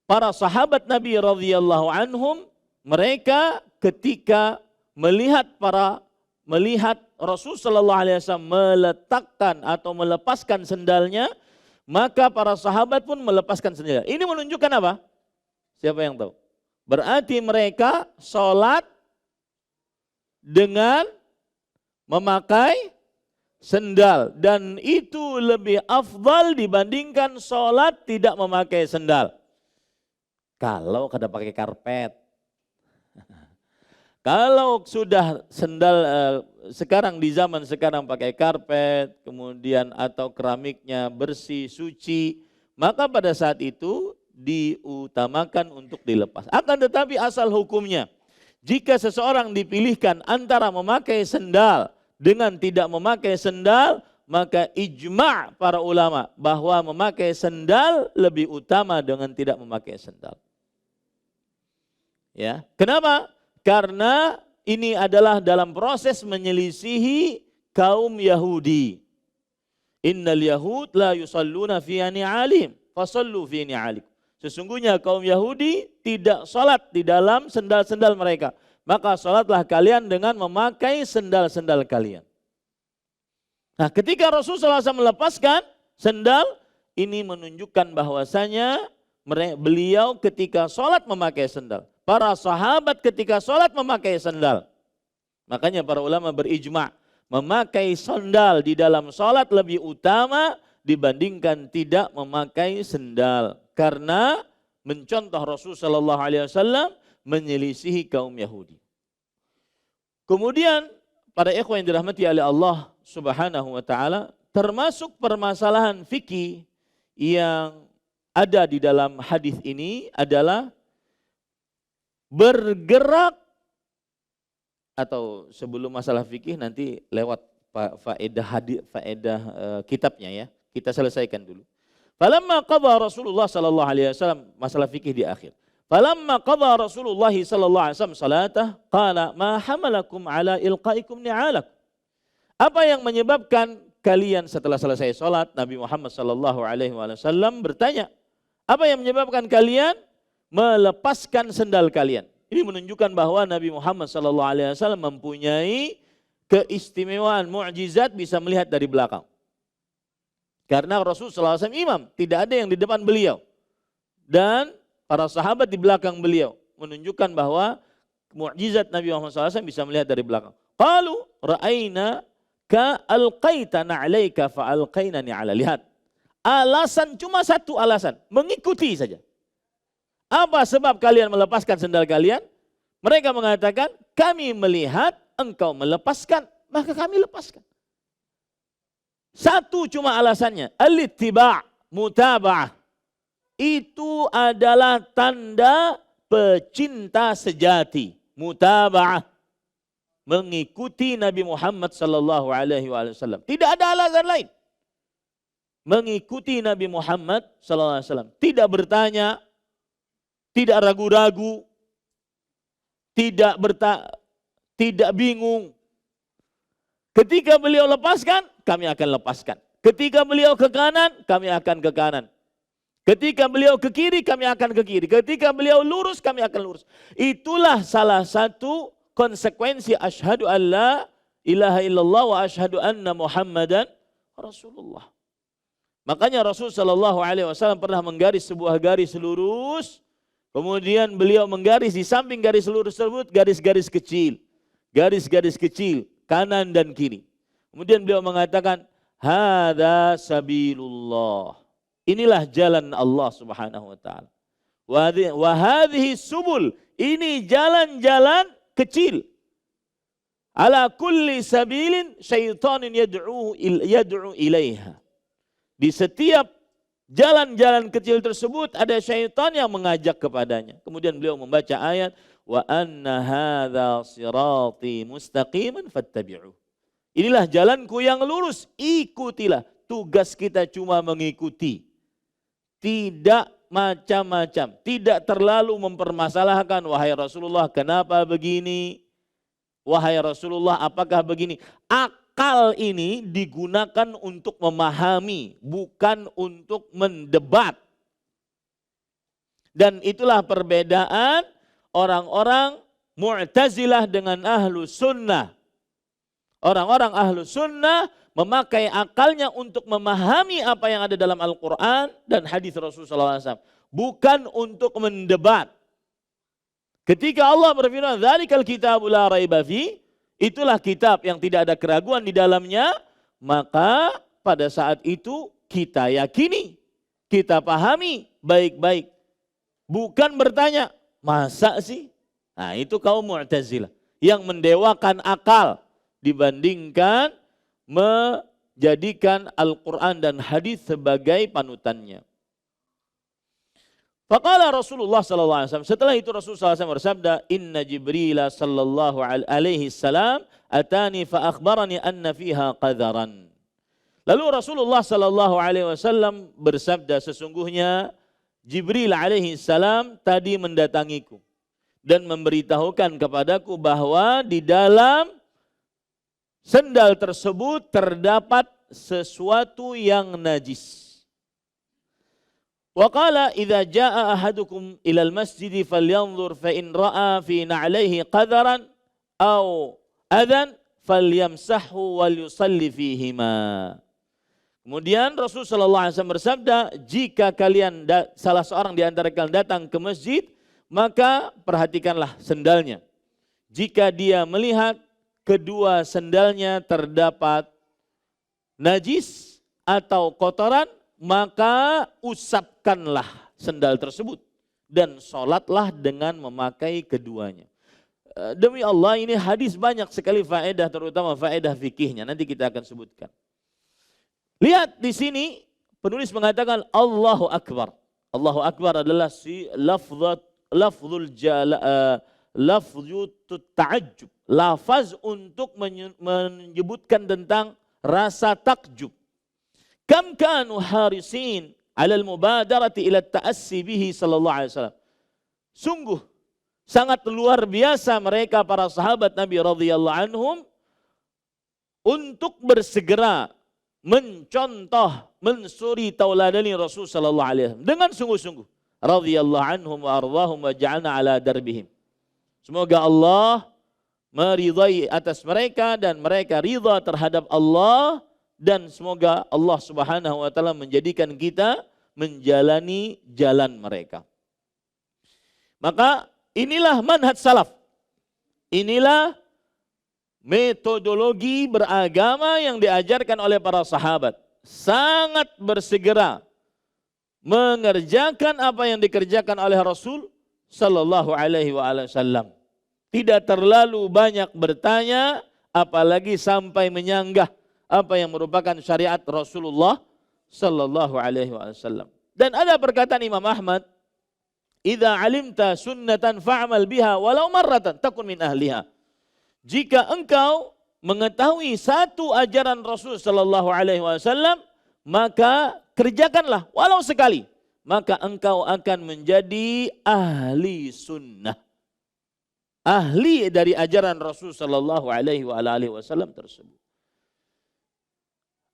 para sahabat Nabi radhiyallahu anhum, mereka ketika melihat Rasul sallallahu alaihi wasallam meletakkan atau melepaskan sendalnya, maka para sahabat pun melepaskan sendalnya. Ini menunjukkan apa? Siapa yang tahu? Berarti mereka sholat dengan memakai sendal, dan itu lebih afdal dibandingkan sholat tidak memakai sendal. Kalau kada pakai karpet. Kalau sudah sendal sekarang di zaman sekarang pakai karpet, kemudian atau keramiknya bersih, suci, maka pada saat itu diutamakan untuk dilepas. Akan tetapi asal hukumnya, jika seseorang dipilihkan antara memakai sendal dengan tidak memakai sendal, maka ijma' para ulama bahwa memakai sendal lebih utama dengan tidak memakai sendal. Ya, kenapa? Karena ini adalah dalam proses menyelisihi kaum Yahudi. Innal yahud la yusalluna fi ni'alim, fasallu fi ni'alikum. Sesungguhnya kaum Yahudi tidak salat di dalam sendal-sendal mereka. Maka salatlah kalian dengan memakai sendal-sendal kalian. Nah, ketika Rasulullah SAW melepaskan sendal, ini menunjukkan bahwasanya beliau ketika salat memakai sendal. Para sahabat ketika salat memakai sendal. Makanya para ulama berijma' memakai sandal di dalam salat lebih utama dibandingkan tidak memakai sendal. Karena mencontoh Rasulullah SAW menyelisihi kaum Yahudi. Kemudian para ikhwan yang dirahmati oleh Allah Subhanahu wa taala, termasuk permasalahan fikih yang ada di dalam hadis ini adalah bergerak, atau sebelum masalah fikih nanti lewat faedah kitabnya ya. Kita selesaikan dulu. Falamma qadha Rasulullah sallallahu alaihi wasallam, masalah fikih di akhir. Falamma qadha Rasulullah sallallahu alaihi wasallam salatah, qala ma hamalakum ala ilqaikum ni'alakum. Apa yang menyebabkan kalian setelah selesai salat, Nabi Muhammad sallallahu alaihi wasallam bertanya, apa yang menyebabkan kalian melepaskan sendal kalian? Ini menunjukkan bahwa Nabi Muhammad sallallahu alaihi wasallam mempunyai keistimewaan mukjizat, bisa melihat dari belakang. Karena Rasulullah SAW imam, tidak ada yang di depan beliau. Dan para sahabat di belakang beliau. Menunjukkan bahwa mukjizat Nabi Muhammad SAW bisa melihat dari belakang. Qalu ra'ayna ka alqaitana 'alaika fa alqainani 'ala. Lihat. Alasan cuma satu alasan, mengikuti saja. Apa sebab kalian melepaskan sendal kalian? Mereka mengatakan, kami melihat engkau melepaskan, maka kami lepaskan. Satu cuma alasannya, al-ittiba', mutaba'ah. Itu adalah tanda pecinta sejati, mutaba'ah. Mengikuti Nabi Muhammad sallallahu alaihi wasallam. Tidak ada alasan lain. Mengikuti Nabi Muhammad sallallahu alaihi wasallam. Tidak bertanya, tidak ragu-ragu, tidak bingung. Ketika beliau lepaskan, kami akan lepaskan. Ketika beliau ke kanan, kami akan ke kanan. Ketika beliau ke kiri, kami akan ke kiri. Ketika beliau lurus, kami akan lurus. Itulah salah satu konsekuensi asyhadu an la ilaha illallah wa asyhadu anna Muhammadan Rasulullah. Makanya Rasul sallallahu alaihi wasallam pernah menggaris sebuah garis lurus, kemudian beliau menggaris di samping garis lurus tersebut garis-garis kecil. Garis-garis kecil kanan dan kiri. Kemudian beliau mengatakan, hadza sabilullah. Inilah jalan Allah Subhanahu wa taala. Wa hadhihi subul. Ini jalan-jalan kecil. Ala kulli sabilin syaitanin yad'u ilaiha. Di setiap jalan-jalan kecil tersebut ada syaitan yang mengajak kepadanya. Kemudian beliau membaca ayat, wa anna hadza sirati mustaqiman fattabi'u. Inilah jalanku yang lurus, ikutilah. Tugas kita cuma mengikuti. Tidak macam-macam, tidak terlalu mempermasalahkan, wahai Rasulullah kenapa begini? Wahai Rasulullah apakah begini? Akal ini digunakan untuk memahami, bukan untuk mendebat. Dan itulah perbedaan orang-orang Mu'tazilah dengan Ahlu Sunnah. Orang-orang Ahlu Sunnah memakai akalnya untuk memahami apa yang ada dalam Al-Quran dan hadis Rasulullah SAW. Bukan untuk mendebat. Ketika Allah berfirman, "Dzalikal kitabu la raiba fi", itulah kitab yang tidak ada keraguan di dalamnya, maka pada saat itu kita yakini, kita pahami baik-baik. Bukan bertanya, masa sih? Nah itu kaum Mu'tazilah yang mendewakan akal dibandingkan menjadikan Al-Quran dan hadis sebagai panutannya. Faqala Rasulullah sallallahu alaihi wasallam, setelah itu Rasulullah SAW bersabda, inna Jibril sallallahu alaihi salam atani fa akhbarani anna fiha qadharan. Lalu Rasulullah sallallahu alaihi wasallam bersabda, sesungguhnya Jibril alaihi salam tadi mendatangiku dan memberitahukan kepadaku bahwa di dalam sendal tersebut terdapat sesuatu yang najis. Wa qala idza jaa ahadukum ilal masjid falyanzur fa in ra'a fi na'lihi qadaran aw adan falyamsahhu wal yusalli fihima. Kemudian Rasul sallallahu alaihi wasallam bersabda, jika kalian salah seorang di antara kalian datang ke masjid, maka perhatikanlah sendalnya. Jika dia melihat kedua sendalnya terdapat najis atau kotoran, maka usapkanlah sendal tersebut dan sholatlah dengan memakai keduanya. Demi Allah ini hadis banyak sekali faedah, terutama faedah fikihnya. Nanti kita akan sebutkan. Lihat di sini penulis mengatakan Allahu Akbar. Allahu Akbar adalah si lafzul ta'ajjub. Lafaz untuk menyebutkan tentang rasa takjub. Kam kanu harisin 'ala al-mubadarati ila at-ta'assi bihi sallallahu alaihi wasallam. Sungguh sangat luar biasa mereka para sahabat Nabi radhiyallahu anhum untuk bersegera mencontoh, mensuri tauladani Rasul sallallahu alaihi wasallam dengan sungguh-sungguh. Radhiyallahu anhum wa ardhahum wa ja'alna ala darbihim. Semoga Allah meridai atas mereka dan mereka ridha terhadap Allah, dan semoga Allah Subhanahu wa taala menjadikan kita menjalani jalan mereka. Maka inilah manhaj salaf. Inilah metodologi beragama yang diajarkan oleh para sahabat. Sangat bersegera mengerjakan apa yang dikerjakan oleh Rasul sallallahu alaihi wasallam. tidak terlalu banyak bertanya, apalagi sampai menyanggah apa yang merupakan syariat Rasulullah sallallahu alaihi wasallam. Dan ada perkataan Imam Ahmad, "Idza alimta sunnatan fa'mal biha walau marratan takun min ahliha." Jika engkau mengetahui satu ajaran Rasul sallallahu alaihi wasallam, maka kerjakanlah walau sekali, maka engkau akan menjadi ahli sunnah. Ahli dari ajaran Rasul sallallahu alaihi wasallam tersebut.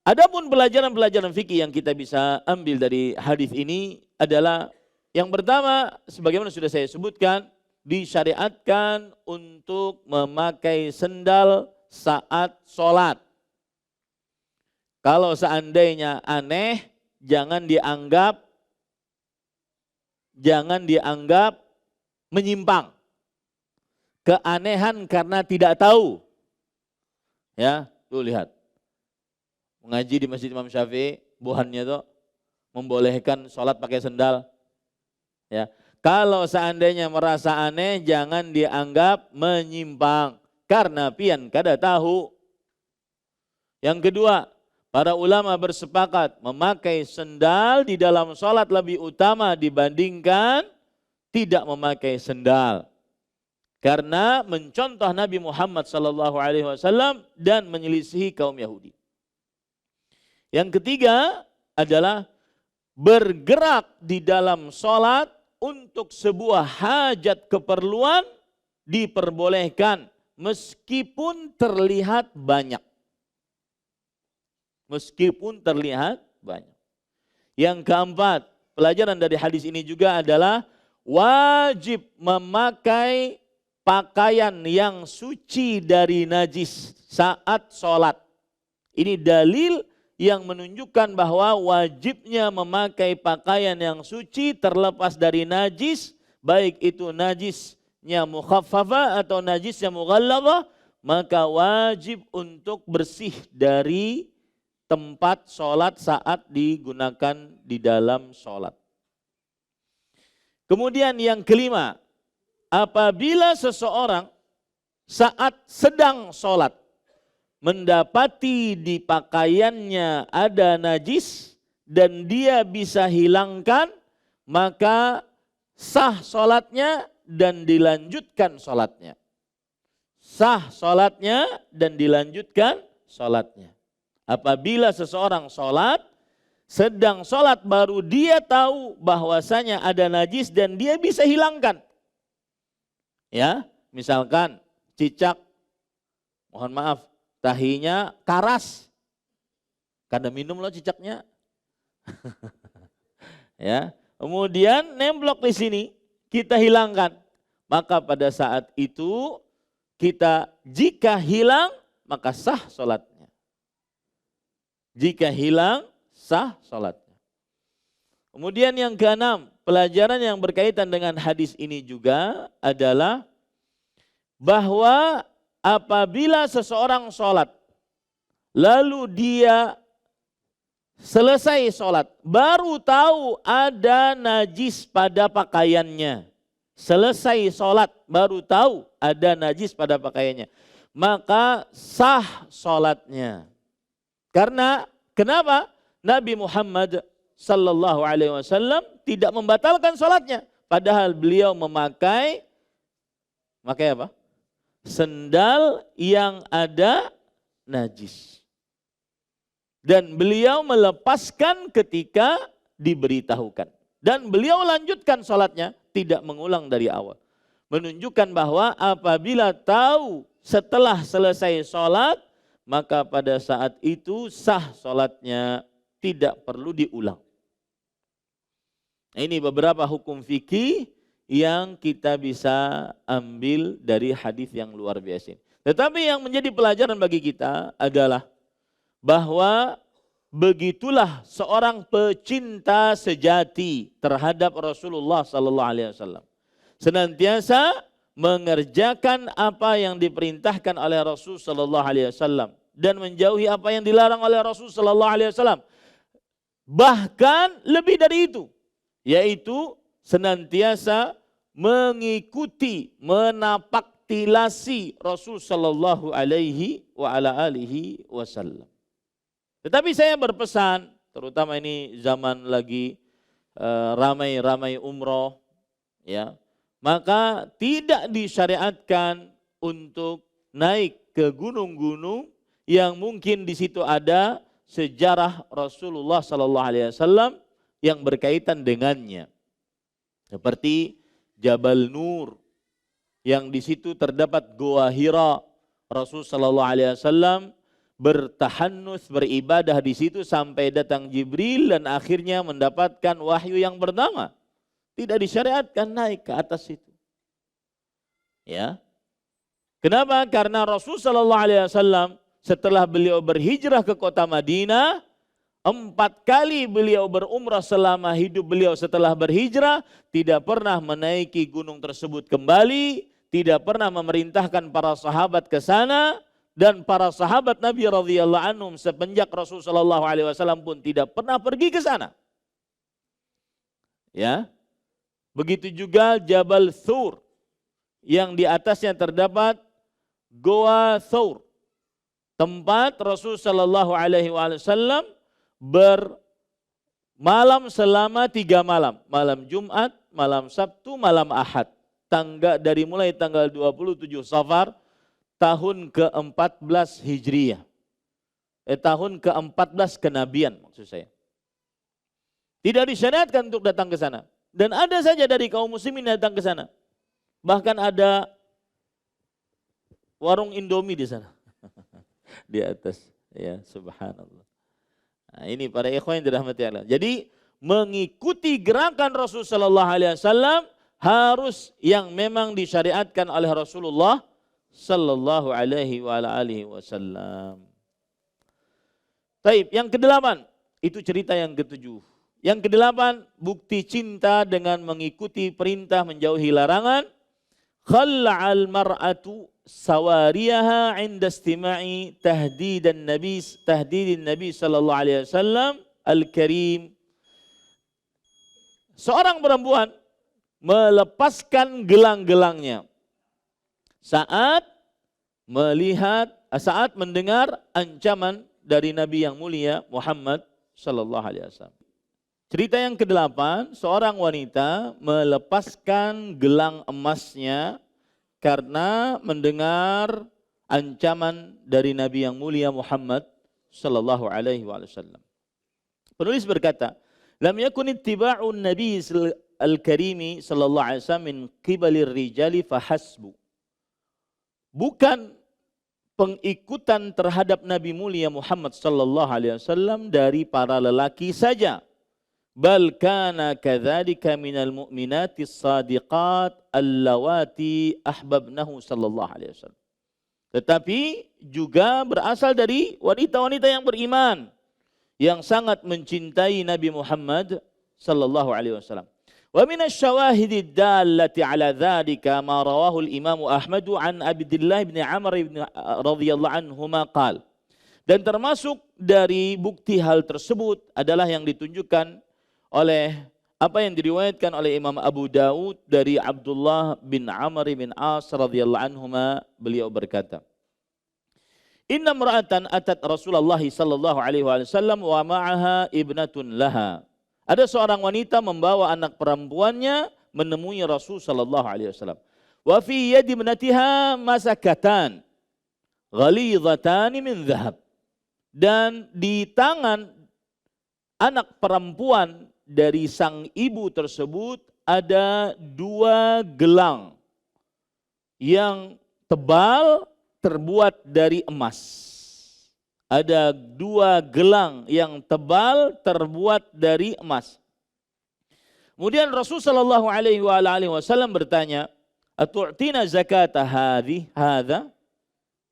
Adapun pelajaran-pelajaran fikih yang kita bisa ambil dari hadis ini adalah yang pertama, sebagaimana sudah saya sebutkan, disyariatkan untuk memakai sendal saat sholat. Kalau seandainya aneh, jangan dianggap menyimpang. Keanehan karena tidak tahu. Ya, tuh lihat. Mengaji di Masjid Imam Syafi'i, buhannya tuh membolehkan sholat pakai sendal. Ya, kalau seandainya merasa aneh, jangan dianggap menyimpang karena pian kada tahu. Yang kedua, para ulama bersepakat memakai sendal di dalam sholat lebih utama dibandingkan tidak memakai sendal. Karena mencontoh Nabi Muhammad SAW dan menyelisihi kaum Yahudi. Yang ketiga adalah bergerak di dalam sholat untuk sebuah hajat keperluan diperbolehkan meskipun terlihat banyak. Meskipun terlihat banyak. Yang keempat, pelajaran dari hadis ini juga adalah wajib memakai pakaian yang suci dari najis saat sholat. Ini dalil yang menunjukkan bahwa wajibnya memakai pakaian yang suci terlepas dari najis, baik itu najisnya mukhaffafah atau najisnya mughalladhah, maka wajib untuk bersih dari tempat sholat saat digunakan di dalam sholat. Kemudian yang kelima, apabila seseorang saat sedang sholat mendapati di pakaiannya ada najis dan dia bisa hilangkan, maka sah sholatnya dan dilanjutkan sholatnya. Sah sholatnya dan dilanjutkan sholatnya. Apabila seseorang sholat, sedang sholat baru dia tahu bahwasanya ada najis dan dia bisa hilangkan. Ya, misalkan cicak, mohon maaf, tahinya karas. Kada minum loh cicaknya. Ya, kemudian nemblok di sini, kita hilangkan. Maka pada saat itu kita jika hilang maka sah sholatnya. Jika hilang sah sholatnya. Kemudian yang keenam, pelajaran yang berkaitan dengan hadis ini juga adalah bahwa apabila seseorang sholat, lalu dia selesai sholat, baru tahu ada najis pada pakaiannya. Selesai sholat, baru tahu ada najis pada pakaiannya. Maka sah sholatnya. Karena kenapa? Nabi Muhammad sallallahu alaihi wasallam tidak membatalkan sholatnya. Padahal beliau memakai apa? Sendal yang ada najis. Dan beliau melepaskan ketika diberitahukan. Dan beliau lanjutkan sholatnya, tidak mengulang dari awal. Menunjukkan bahwa apabila tahu setelah selesai sholat, maka pada saat itu sah sholatnya, tidak perlu diulang. Ini beberapa hukum fikih yang kita bisa ambil dari hadis yang luar biasa. Tetapi yang menjadi pelajaran bagi kita adalah bahwa begitulah seorang pecinta sejati terhadap Rasulullah SAW. Senantiasa mengerjakan apa yang diperintahkan oleh Rasul SAW dan menjauhi apa yang dilarang oleh Rasul SAW. Bahkan lebih dari itu, yaitu senantiasa mengikuti, menapak memutilasi Rasul sallallahu alaihi wa ala alihi wasallam. Tetapi saya berpesan, terutama ini zaman lagi ramai-ramai umroh, ya, maka tidak disyariatkan untuk naik ke gunung-gunung yang mungkin di situ ada sejarah Rasulullah sallallahu alaihi wasallam yang berkaitan dengannya. Seperti Jabal Nur yang di situ terdapat Goa Hira. Rasul sallallahu alaihi wasallam bertahannuts, beribadah di situ sampai datang Jibril dan akhirnya mendapatkan wahyu yang pertama. Tidak disyariatkan naik ke atas itu. Ya. Kenapa? Karena Rasul sallallahu alaihi wasallam setelah beliau berhijrah ke kota Madinah, 4 kali beliau berumrah selama hidup beliau setelah berhijrah, tidak pernah menaiki gunung tersebut kembali, tidak pernah memerintahkan para sahabat ke sana, dan para sahabat Nabi radhiyallahu anhum sepenjak Rasul sallallahu alaihi wasallam pun tidak pernah pergi ke sana. Ya. Begitu juga Jabal Thur yang di atasnya terdapat Goa Thur. Tempat Rasul sallallahu alaihi wasallam bermalam selama 3 malam. Malam Jumat, malam Sabtu, malam Ahad. Dari mulai tanggal 27 Safar tahun ke-14 Hijriyah. Tahun ke-14 kenabian maksud saya. Tidak disyariatkan untuk datang ke sana. Dan ada saja dari kaum muslimin datang ke sana. Bahkan ada warung Indomie di sana. Di atas. Ya, subhanallah. Nah, ini para ikhwan yang dirahmati Allah. Jadi mengikuti gerakan Rasul sallallahu alaihi wasallam harus yang memang disyariatkan oleh Rasulullah sallallahu alaihi wa alihi wasallam. Taib, yang ke-8 itu cerita yang ke-7. Yang ke-8 bukti cinta dengan mengikuti perintah menjauhi larangan. Khalla'al mar'atu sawariyaha 'inda istima'i tahdidin Nabi sallallahu alaihi wasallam al-karim. Seorang perempuan melepaskan gelang-gelangnya saat mendengar ancaman dari Nabi yang mulia Muhammad sallallahu alaihi wasallam. Cerita yang ke-8, seorang wanita melepaskan gelang emasnya karena mendengar ancaman dari Nabi yang mulia Muhammad sallallahu alaihi wasallam. Penulis berkata, "Lam yakun ittiba'un Nabi al-Karimi sallallahu alaihi wasallam min qibalir rijali fahasbu." Bukan pengikutan terhadap Nabi mulia Muhammad sallallahu alaihi wasallam dari para lelaki saja. Bal kana kadzalika minal mu'minatis shadiqat allawati ahbabnahu sallallahu alaihi wasallam. Tetapi juga berasal dari wanita-wanita yang beriman yang sangat mencintai Nabi Muhammad sallallahu alaihi wasallam. Wa min asy-syawahid ad-dallati 'ala dzalika ma rawahu al-Imam Ahmad an Abdullah bin Amr bin radhiyallahu anhuma qala. Dan termasuk dari bukti hal tersebut adalah yang ditunjukkan oleh apa yang diriwayatkan oleh Imam Abu Daud dari Abdullah bin Amr bin As radhiyallahu anhuma, beliau berkata, "Inna imra'atan atat Rasulullah sallallahu alaihi wasallam wa ma'aha ibnatun laha." Ada seorang wanita membawa anak perempuannya menemui Rasul sallallahu alaihi wasallam. Wa fi yadi ibnatiha masakatan ghalidhatan min dhahab. Dan di tangan anak perempuan dari sang ibu tersebut ada 2 gelang yang tebal terbuat dari emas. Ada 2 gelang yang tebal terbuat dari emas. Kemudian Rasul sallallahu alaihi wasallam bertanya, "Atu'tina zakata hadha?"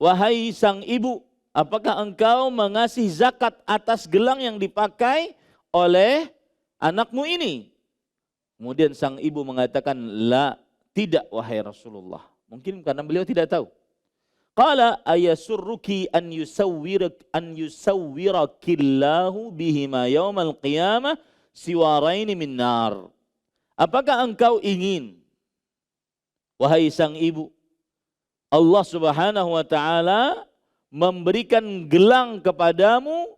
Wahai sang ibu, apakah engkau mengasih zakat atas gelang yang dipakai oleh anakmu ini? Kemudian sang ibu mengatakan, "La, tidak wahai Rasulullah." Mungkin karena beliau tidak tahu. Qala ayasurruki an yusawwirakillahu bihima yaumal qiyamah siwaraini min nar. Apakah engkau ingin, wahai sang ibu, Allah Subhanahu wa taala memberikan gelang kepadamu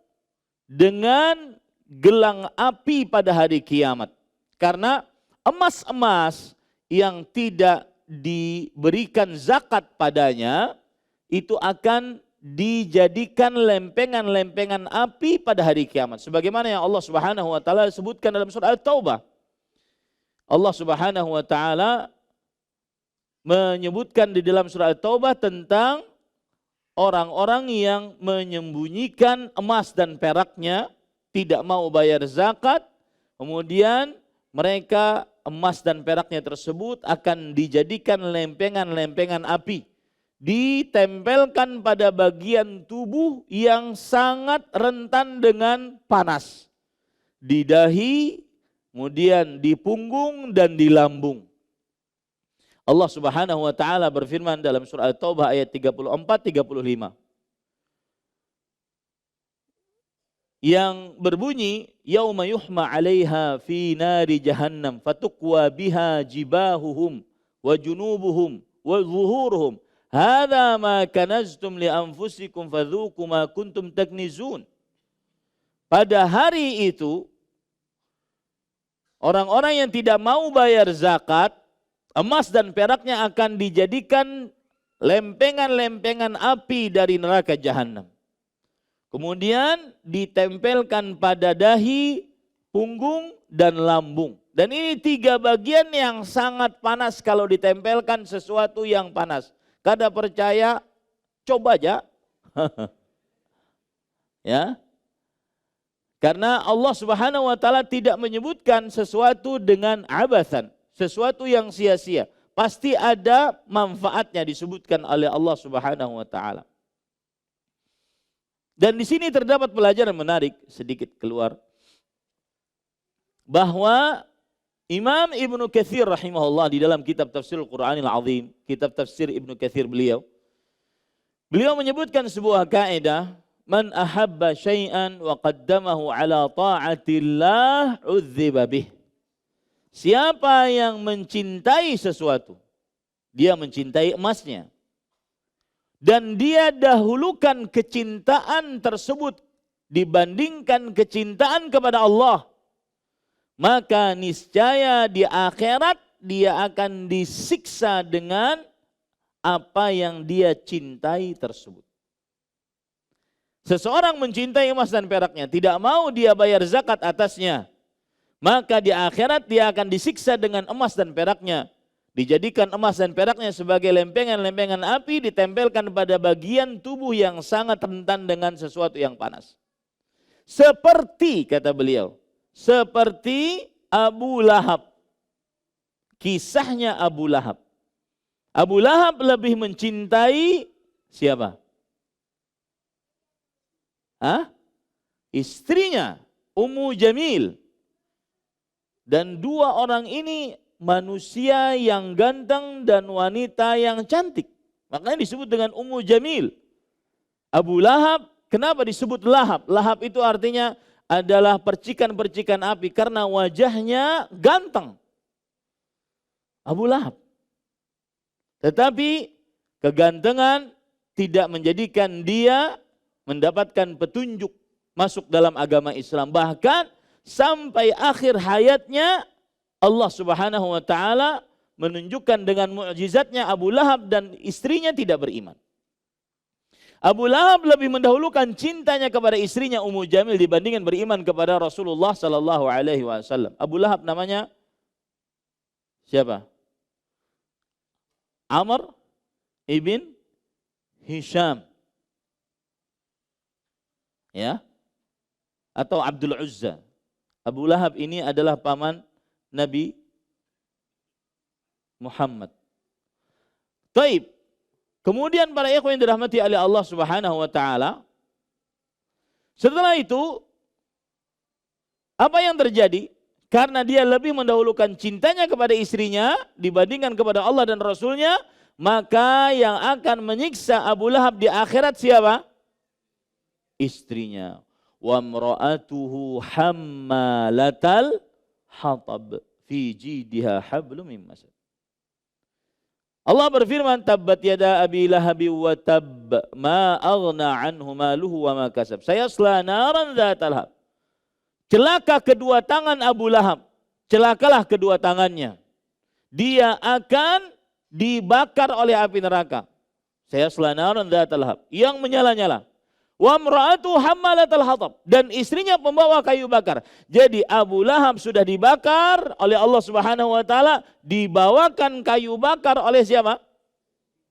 dengan gelang api pada hari kiamat. Karena emas-emas yang tidak diberikan zakat padanya itu akan dijadikan lempengan-lempengan api pada hari kiamat. Sebagaimana yang Allah Subhanahu wa taala sebutkan dalam surah At-Taubah. Allah Subhanahu wa taala menyebutkan di dalam surah At-Taubah tentang orang-orang yang menyembunyikan emas dan peraknya, tidak mau bayar zakat, kemudian mereka emas dan peraknya tersebut akan dijadikan lempengan-lempengan api, ditempelkan pada bagian tubuh yang sangat rentan dengan panas, di dahi, kemudian di punggung dan di lambung. Allah Subhanahu wa taala berfirman dalam surah At-Taubah ayat 34-35 yang berbunyi, yauma yuhma 'alaiha fi nari jahannam fatukwa biha jibahuhum wa junubuhum wa zuhuruhum hadza ma kanaztum li anfusikum fadzuqu ma kuntum taknizun. Pada hari itu orang-orang yang tidak mau bayar zakat, emas dan peraknya akan dijadikan lempengan-lempengan api dari neraka jahanam. Kemudian ditempelkan pada dahi, punggung, dan lambung. Dan ini 3 bagian yang sangat panas kalau ditempelkan sesuatu yang panas. Kada percaya, coba aja. Ya. Karena Allah Subhanahu wa taala tidak menyebutkan sesuatu dengan abathan, sesuatu yang sia-sia. Pasti ada manfaatnya disebutkan oleh Allah Subhanahu wa taala. Dan di sini terdapat pelajaran menarik, sedikit keluar, bahwa Imam Ibnu Katsir rahimahullah di dalam kitab Tafsir Al-Qur'anil Azim, kitab tafsir Ibnu Katsir beliau menyebutkan sebuah kaidah, man ahabba syai'an wa qaddamahu ala ta'atillah udziba bih. Siapa yang mencintai sesuatu, dia mencintai emasnya, dan dia dahulukan kecintaan tersebut dibandingkan kecintaan kepada Allah, maka niscaya di akhirat dia akan disiksa dengan apa yang dia cintai tersebut. Seseorang mencintai emas dan peraknya, tidak mau dia bayar zakat atasnya, maka di akhirat dia akan disiksa dengan emas dan peraknya. Dijadikan emas dan peraknya sebagai lempengan-lempengan api, ditempelkan pada bagian tubuh yang sangat rentan dengan sesuatu yang panas. Seperti, kata beliau, seperti Abu Lahab. Kisahnya Abu Lahab. Abu Lahab lebih mencintai siapa? Istrinya, Ummu Jamil. Dan 2 orang ini manusia yang ganteng dan wanita yang cantik. Makanya disebut dengan Ummu Jamil. Abu Lahab, kenapa disebut Lahab? Lahab itu artinya adalah percikan-percikan api karena wajahnya ganteng. Abu Lahab. Tetapi kegantengan tidak menjadikan dia mendapatkan petunjuk masuk dalam agama Islam. Bahkan sampai akhir hayatnya Allah Subhanahu wa taala menunjukkan dengan mukjizatnya Abu Lahab dan istrinya tidak beriman. Abu Lahab lebih mendahulukan cintanya kepada istrinya Ummu Jamil dibandingkan beriman kepada Rasulullah sallallahu alaihi wasallam. Abu Lahab namanya siapa? Amr ibn Hisham. Ya. Atau Abdul Uzza. Abu Lahab ini adalah paman Nabi Muhammad. Taib. Kemudian para ikhwan yang dirahmati oleh Allah Subhanahu wa taala, setelah itu apa yang terjadi? Karena dia lebih mendahulukan cintanya kepada istrinya dibandingkan kepada Allah dan Rasulnya, maka yang akan menyiksa Abu Lahab di akhirat siapa? Istrinya. Wa imra'atuhu hammalatal hatab fi jidiha hablum min masad. Allah berfirman, tabbat yada abi lahabi wa tabb ma aghna anhu maluhu wa ma kasab. Sayasla naran dzatal lahab. Celaka kedua tangan Abu Lahab. Celakalah kedua tangannya. Dia akan dibakar oleh api neraka. Sayasla naran dzatal lahab, yang menyala-nyala. Wa imra'atu hammalatal hatab, dan istrinya pembawa kayu bakar. Jadi Abu Lahab sudah dibakar oleh Allah Subhanahu wa taala, dibawakan kayu bakar oleh siapa?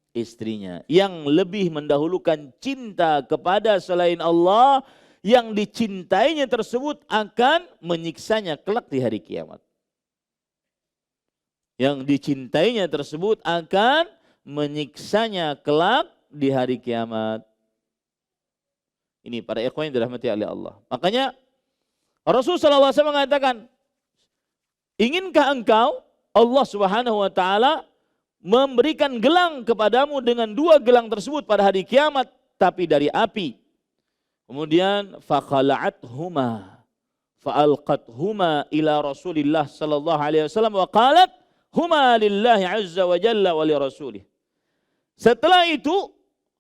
Istrinya, yang lebih mendahulukan cinta kepada selain Allah, yang dicintainya tersebut akan menyiksanya kelak di hari kiamat. Yang dicintainya tersebut akan menyiksanya kelak di hari kiamat. Ini para ikhwan yang dirahmati oleh Allah. Makanya Rasulullah SAW mengatakan, inginkah engkau Allah Subhanahu wa taala memberikan gelang kepadamu dengan dua gelang tersebut pada hari kiamat, tapi dari api. Kemudian fakhala'athuma fa'alqathuma ila Rasulillah sallallahu alaihi wasallam wa qalat huma lillahi azza wa jalla wa li rasulih. Setelah itu,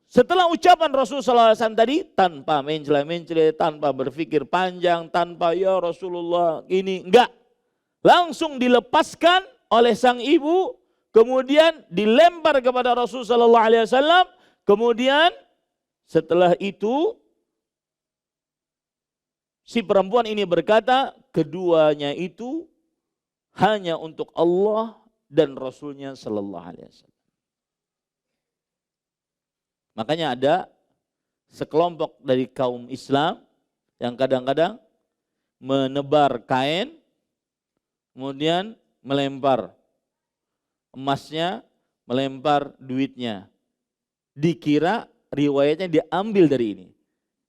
setelah ucapan Rasulullah SAW tadi, tanpa mencela-mencela, tanpa berpikir panjang, tanpa ya Rasulullah ini, enggak. Langsung dilepaskan oleh sang ibu, kemudian dilempar kepada Rasulullah SAW. Kemudian setelah itu, si perempuan ini berkata, keduanya itu hanya untuk Allah dan Rasulnya Sallallahu Alaihi Wasallam. Makanya ada sekelompok dari kaum Islam yang kadang-kadang menebar kain, kemudian melempar emasnya, melempar duitnya. Dikira riwayatnya diambil dari ini.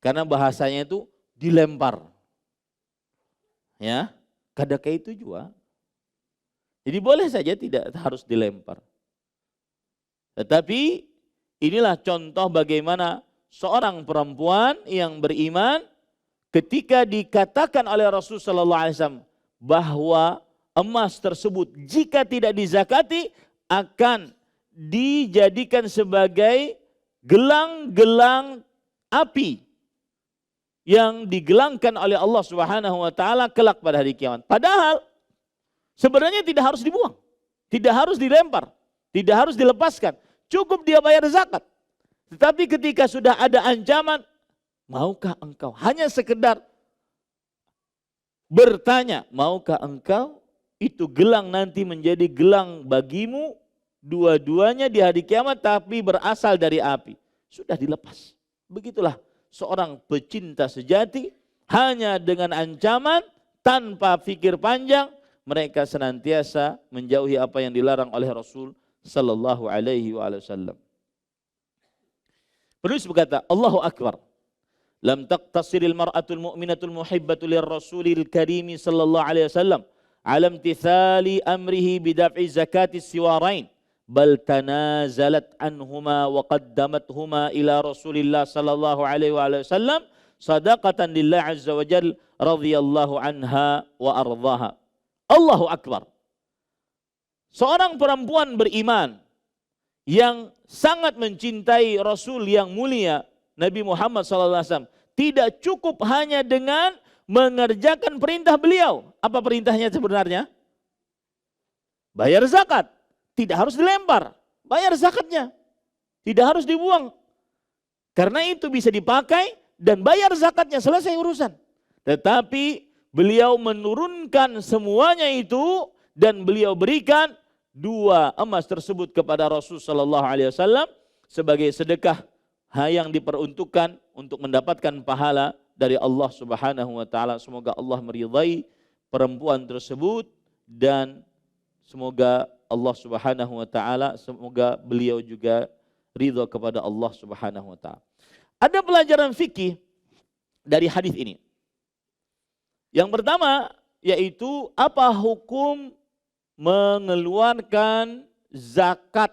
Karena bahasanya itu dilempar. Ya, kadang itu juga. Jadi boleh saja tidak harus dilempar. Tetapi inilah contoh bagaimana seorang perempuan yang beriman ketika dikatakan oleh Rasulullah SAW bahwa emas tersebut jika tidak dizakati akan dijadikan sebagai gelang-gelang api yang digelangkan oleh Allah Subhanahu wa taala kelak pada hari kiamat. Padahal sebenarnya tidak harus dibuang, tidak harus dilempar, tidak harus dilepaskan. Cukup dia bayar zakat. Tetapi ketika sudah ada ancaman, maukah engkau? Hanya sekedar bertanya, maukah engkau itu gelang nanti menjadi gelang bagimu dua-duanya di hari kiamat tapi berasal dari api. Sudah dilepas. Begitulah seorang pecinta sejati, hanya dengan ancaman tanpa pikir panjang mereka senantiasa menjauhi apa yang dilarang oleh Rasul sallallahu alaihi wasallam. Penulis berkata, Allahu Akbar. Lam taqtasiril mar'atul mu'minatul muhibbatu lirrasulil karimi sallallahu alaihi wasallam ala imtithali amrihi bidaf'i zakati siwarain bal tanazalat anhuma wa qaddamathuma ila Rasulillah sallallahu alaihi wasallam sadaqatan lillah azza wa jalla radhiyallahu anha wa ardhaha. Allahu Akbar. Seorang perempuan beriman yang sangat mencintai Rasul yang mulia Nabi Muhammad SAW tidak cukup hanya dengan mengerjakan perintah beliau. Apa perintahnya sebenarnya? Bayar zakat. Tidak harus dilempar. Bayar zakatnya. Tidak harus dibuang. Karena itu bisa dipakai dan bayar zakatnya, selesai urusan. Tetapi beliau menurunkan semuanya itu dan beliau berikan dua emas tersebut kepada Rasul sallallahu alaihi wasallam sebagai sedekah yang diperuntukkan untuk mendapatkan pahala dari Allah Subhanahu wa taala. Semoga Allah meridai perempuan tersebut dan semoga Allah Subhanahu wa taala, semoga beliau juga ridha kepada Allah Subhanahu wa taala. Ada pelajaran fikih dari hadis ini. Yang pertama yaitu apa hukum mengeluarkan zakat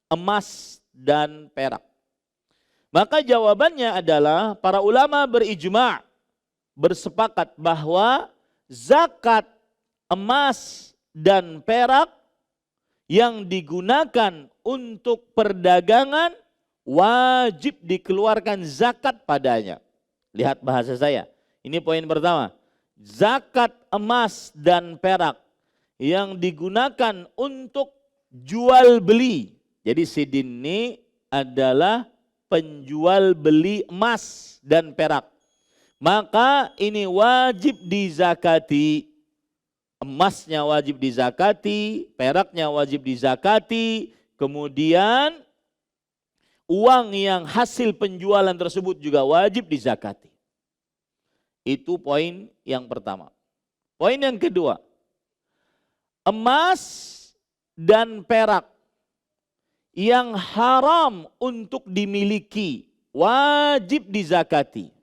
emas dan perak. Maka jawabannya adalah para ulama berijma', bersepakat bahwa zakat emas dan perak yang digunakan untuk perdagangan wajib dikeluarkan zakat padanya. Lihat bahasa saya. Ini poin pertama. Zakat emas dan perak yang digunakan untuk jual beli. Jadi sidin ini adalah penjual beli emas dan perak. Maka ini wajib dizakati. Emasnya wajib dizakati, peraknya wajib dizakati, kemudian uang yang hasil penjualan tersebut juga wajib dizakati. Itu poin yang pertama. Poin yang kedua, emas dan perak yang haram untuk dimiliki wajib dizakati.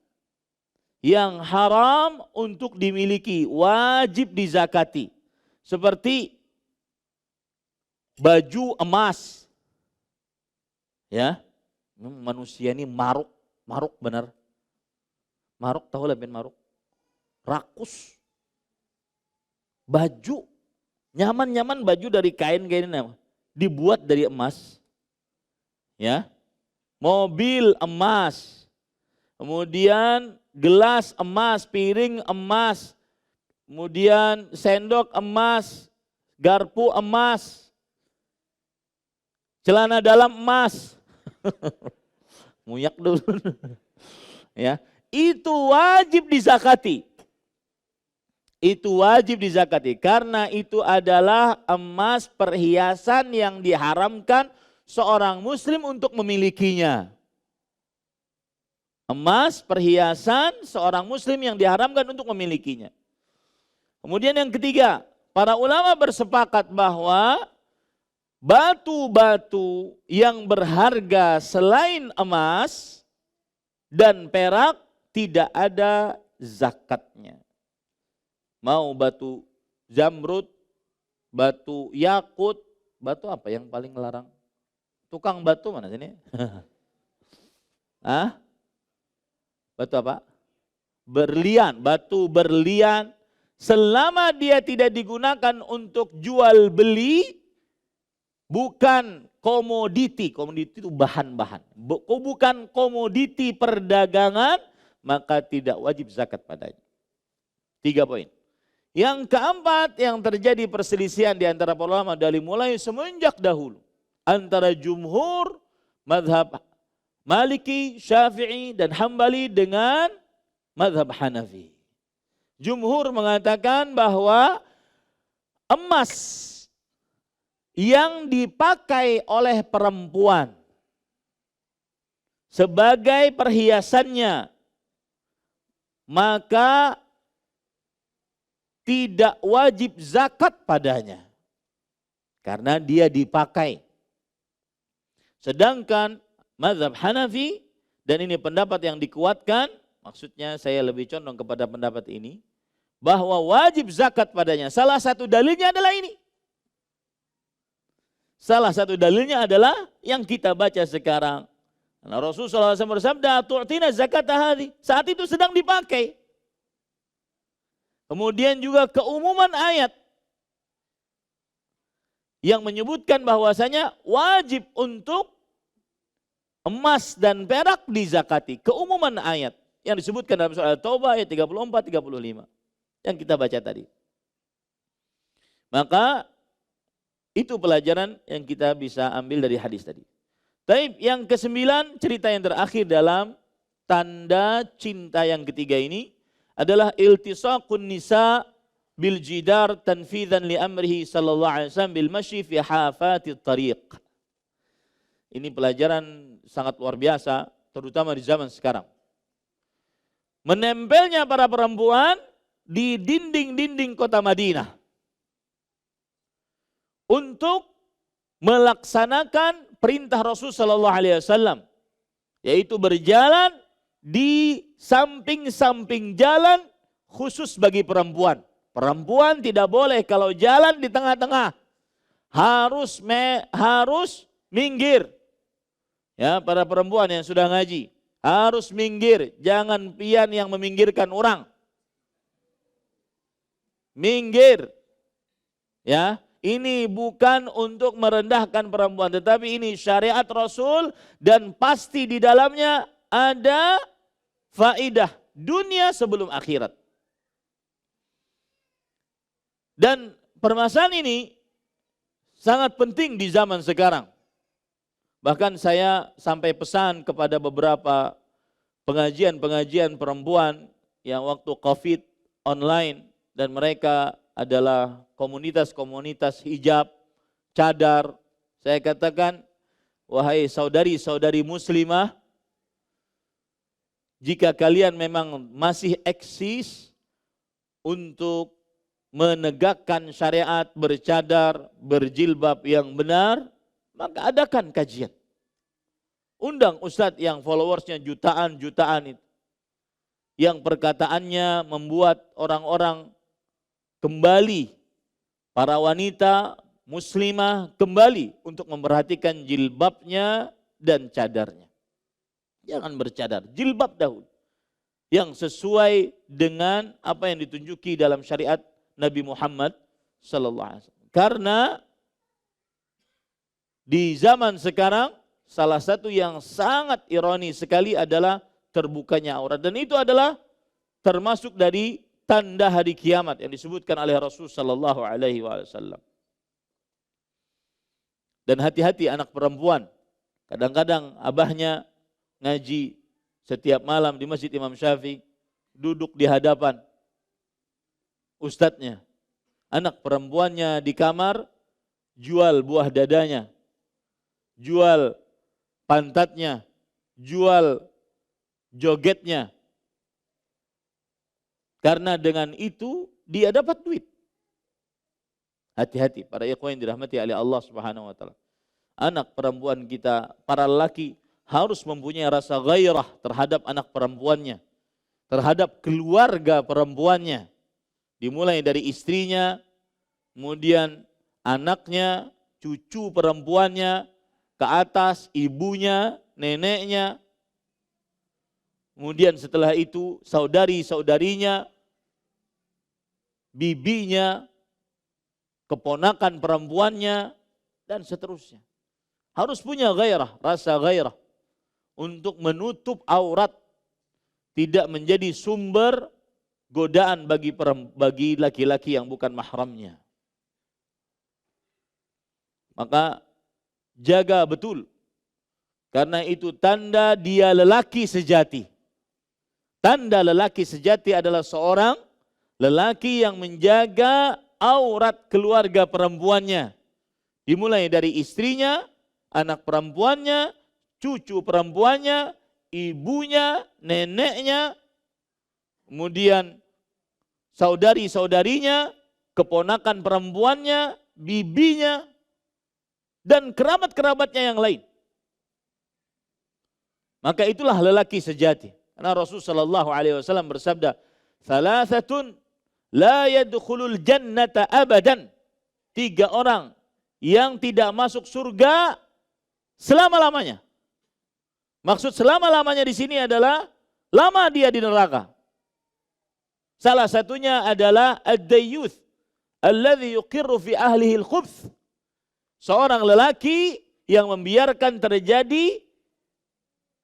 Yang haram untuk dimiliki wajib dizakati. Seperti baju emas. Ya, manusia ini maruk benar. Maruk, tahu lah Ben maruk. Rakus. Baju, nyaman baju dari kain dibuat dari emas. Ya. Mobil emas. Kemudian gelas emas, piring emas, kemudian sendok emas, garpu emas, celana dalam emas. Muyak dulu. Ya, itu wajib dizakati. Itu wajib dizakati karena itu adalah emas perhiasan yang diharamkan seorang muslim untuk memilikinya. Emas perhiasan seorang muslim yang diharamkan untuk memilikinya. Kemudian yang ketiga, para ulama bersepakat bahwa batu-batu yang berharga selain emas dan perak tidak ada zakatnya. Mau batu zamrud, batu yakut, batu apa yang paling larang? Tukang batu mana sini? Hah? Batu apa? Berlian, batu berlian. Selama dia tidak digunakan untuk jual beli, bukan komoditi. Komoditi itu bahan-bahan. Bukan komoditi perdagangan, maka tidak wajib zakat padanya. 3 poin. Yang keempat yang terjadi perselisihan di antara para ulama dari mulai semenjak dahulu. Antara jumhur, madhab Maliki, Syafi'i dan Hambali dengan madhab Hanafi. Jumhur mengatakan bahwa emas yang dipakai oleh perempuan sebagai perhiasannya maka tidak wajib zakat padanya karena dia dipakai. Sedangkan mazhab Hanafi, dan ini pendapat yang dikuatkan, maksudnya saya lebih condong kepada pendapat ini, bahwa wajib zakat padanya. Salah satu dalilnya adalah ini. Salah satu dalilnya adalah yang kita baca sekarang. Nah, Rasulullah SAW bersabda, "Tu'tina zakata hadhi." Saat itu sedang dipakai. Kemudian juga keumuman ayat yang menyebutkan bahwasanya wajib untuk emas dan perak dizakati. Keumuman ayat yang disebutkan dalam surah At-Taubah ayat 34-35 yang kita baca tadi. Maka itu pelajaran yang kita bisa ambil dari hadis tadi. Taib yang ke-9, cerita yang terakhir dalam tanda cinta yang ketiga ini adalah iltisaqun nisa bil jidar tanfidhan li amrihi sallallahu alaihi wasallam bil masyi fi hafatit tariq. Ini pelajaran sangat luar biasa, terutama di zaman sekarang. Menempelnya para perempuan di dinding-dinding kota Madinah untuk melaksanakan perintah Rasul sallallahu alaihi wasallam, yaitu berjalan di samping-samping jalan khusus bagi perempuan. Perempuan tidak boleh kalau jalan di tengah-tengah, harus minggir. Ya, para perempuan yang sudah ngaji harus minggir, jangan pian yang meminggirkan orang. Minggir. Ya, Ini bukan untuk merendahkan perempuan, tetapi ini syariat Rasul dan pasti di dalamnya ada faidah dunia sebelum akhirat. Dan permasalahan ini sangat penting di zaman sekarang. Bahkan saya sampai pesan kepada beberapa pengajian-pengajian perempuan yang waktu COVID online, dan mereka adalah komunitas-komunitas hijab, cadar. Saya katakan, wahai saudari-saudari muslimah, jika kalian memang masih eksis untuk menegakkan syariat, bercadar, berjilbab yang benar, maka adakan kajian. Undang ustadz yang followersnya jutaan-jutaan itu, yang perkataannya membuat orang-orang kembali, para wanita muslimah kembali untuk memperhatikan jilbabnya dan cadarnya. Jangan bercadar, jilbab dahulu, yang sesuai dengan apa yang ditunjuki dalam syariat Nabi Muhammad sallallahu alaihi wasallam. Karena di zaman sekarang salah satu yang sangat ironi sekali adalah terbukanya aurat, dan itu adalah termasuk dari tanda hari kiamat yang disebutkan oleh Rasul sallallahu alaihi wasallam. Dan hati-hati anak perempuan. Kadang-kadang abahnya ngaji setiap malam di Masjid Imam Syafi'i, duduk di hadapan ustadznya. Anak perempuannya di kamar jual buah dadanya, jual pantatnya, jual jogetnya. Karena dengan itu dia dapat duit. Hati-hati para ikhwan yang dirahmati oleh Allah Subhanahu wa taala. Anak perempuan kita, para lelaki harus mempunyai rasa gairah terhadap anak perempuannya, terhadap keluarga perempuannya. Dimulai dari istrinya, kemudian anaknya, cucu perempuannya, ke atas ibunya, neneknya. Kemudian setelah itu saudari-saudarinya, bibinya, keponakan perempuannya, dan seterusnya. Harus punya gairah, rasa gairah untuk menutup aurat, tidak menjadi sumber godaan bagi laki-laki yang bukan mahramnya. Maka jaga betul, karena itu tanda dia lelaki sejati. Tanda lelaki sejati adalah seorang lelaki yang menjaga aurat keluarga perempuannya. Dimulai dari istrinya, anak perempuannya, cucu perempuannya, ibunya, neneknya, kemudian saudari-saudarinya, keponakan perempuannya, bibinya, dan kerabat-kerabatnya yang lain. Maka itulah lelaki sejati. Karena Rasul sallallahu alaihi wasallam bersabda, "Thalathatun la yadkhulul jannata abadan." 3 orang yang tidak masuk surga selama-lamanya. Maksud selama-lamanya di sini adalah lama dia di neraka. Salah satunya adalah ad-dayyuth alladhi yuqirru fi ahlihi al-khubth. Seorang lelaki yang membiarkan terjadi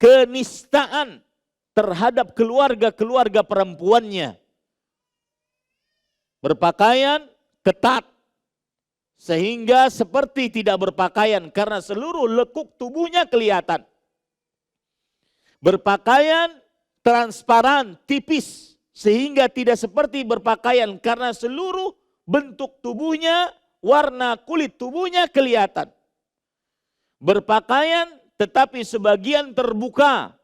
kenistaan terhadap keluarga-keluarga perempuannya. Berpakaian ketat sehingga seperti tidak berpakaian karena seluruh lekuk tubuhnya kelihatan. Berpakaian transparan, tipis sehingga tidak seperti berpakaian karena seluruh bentuk tubuhnya, warna kulit tubuhnya kelihatan. Berpakaian tetapi sebagian terbuka.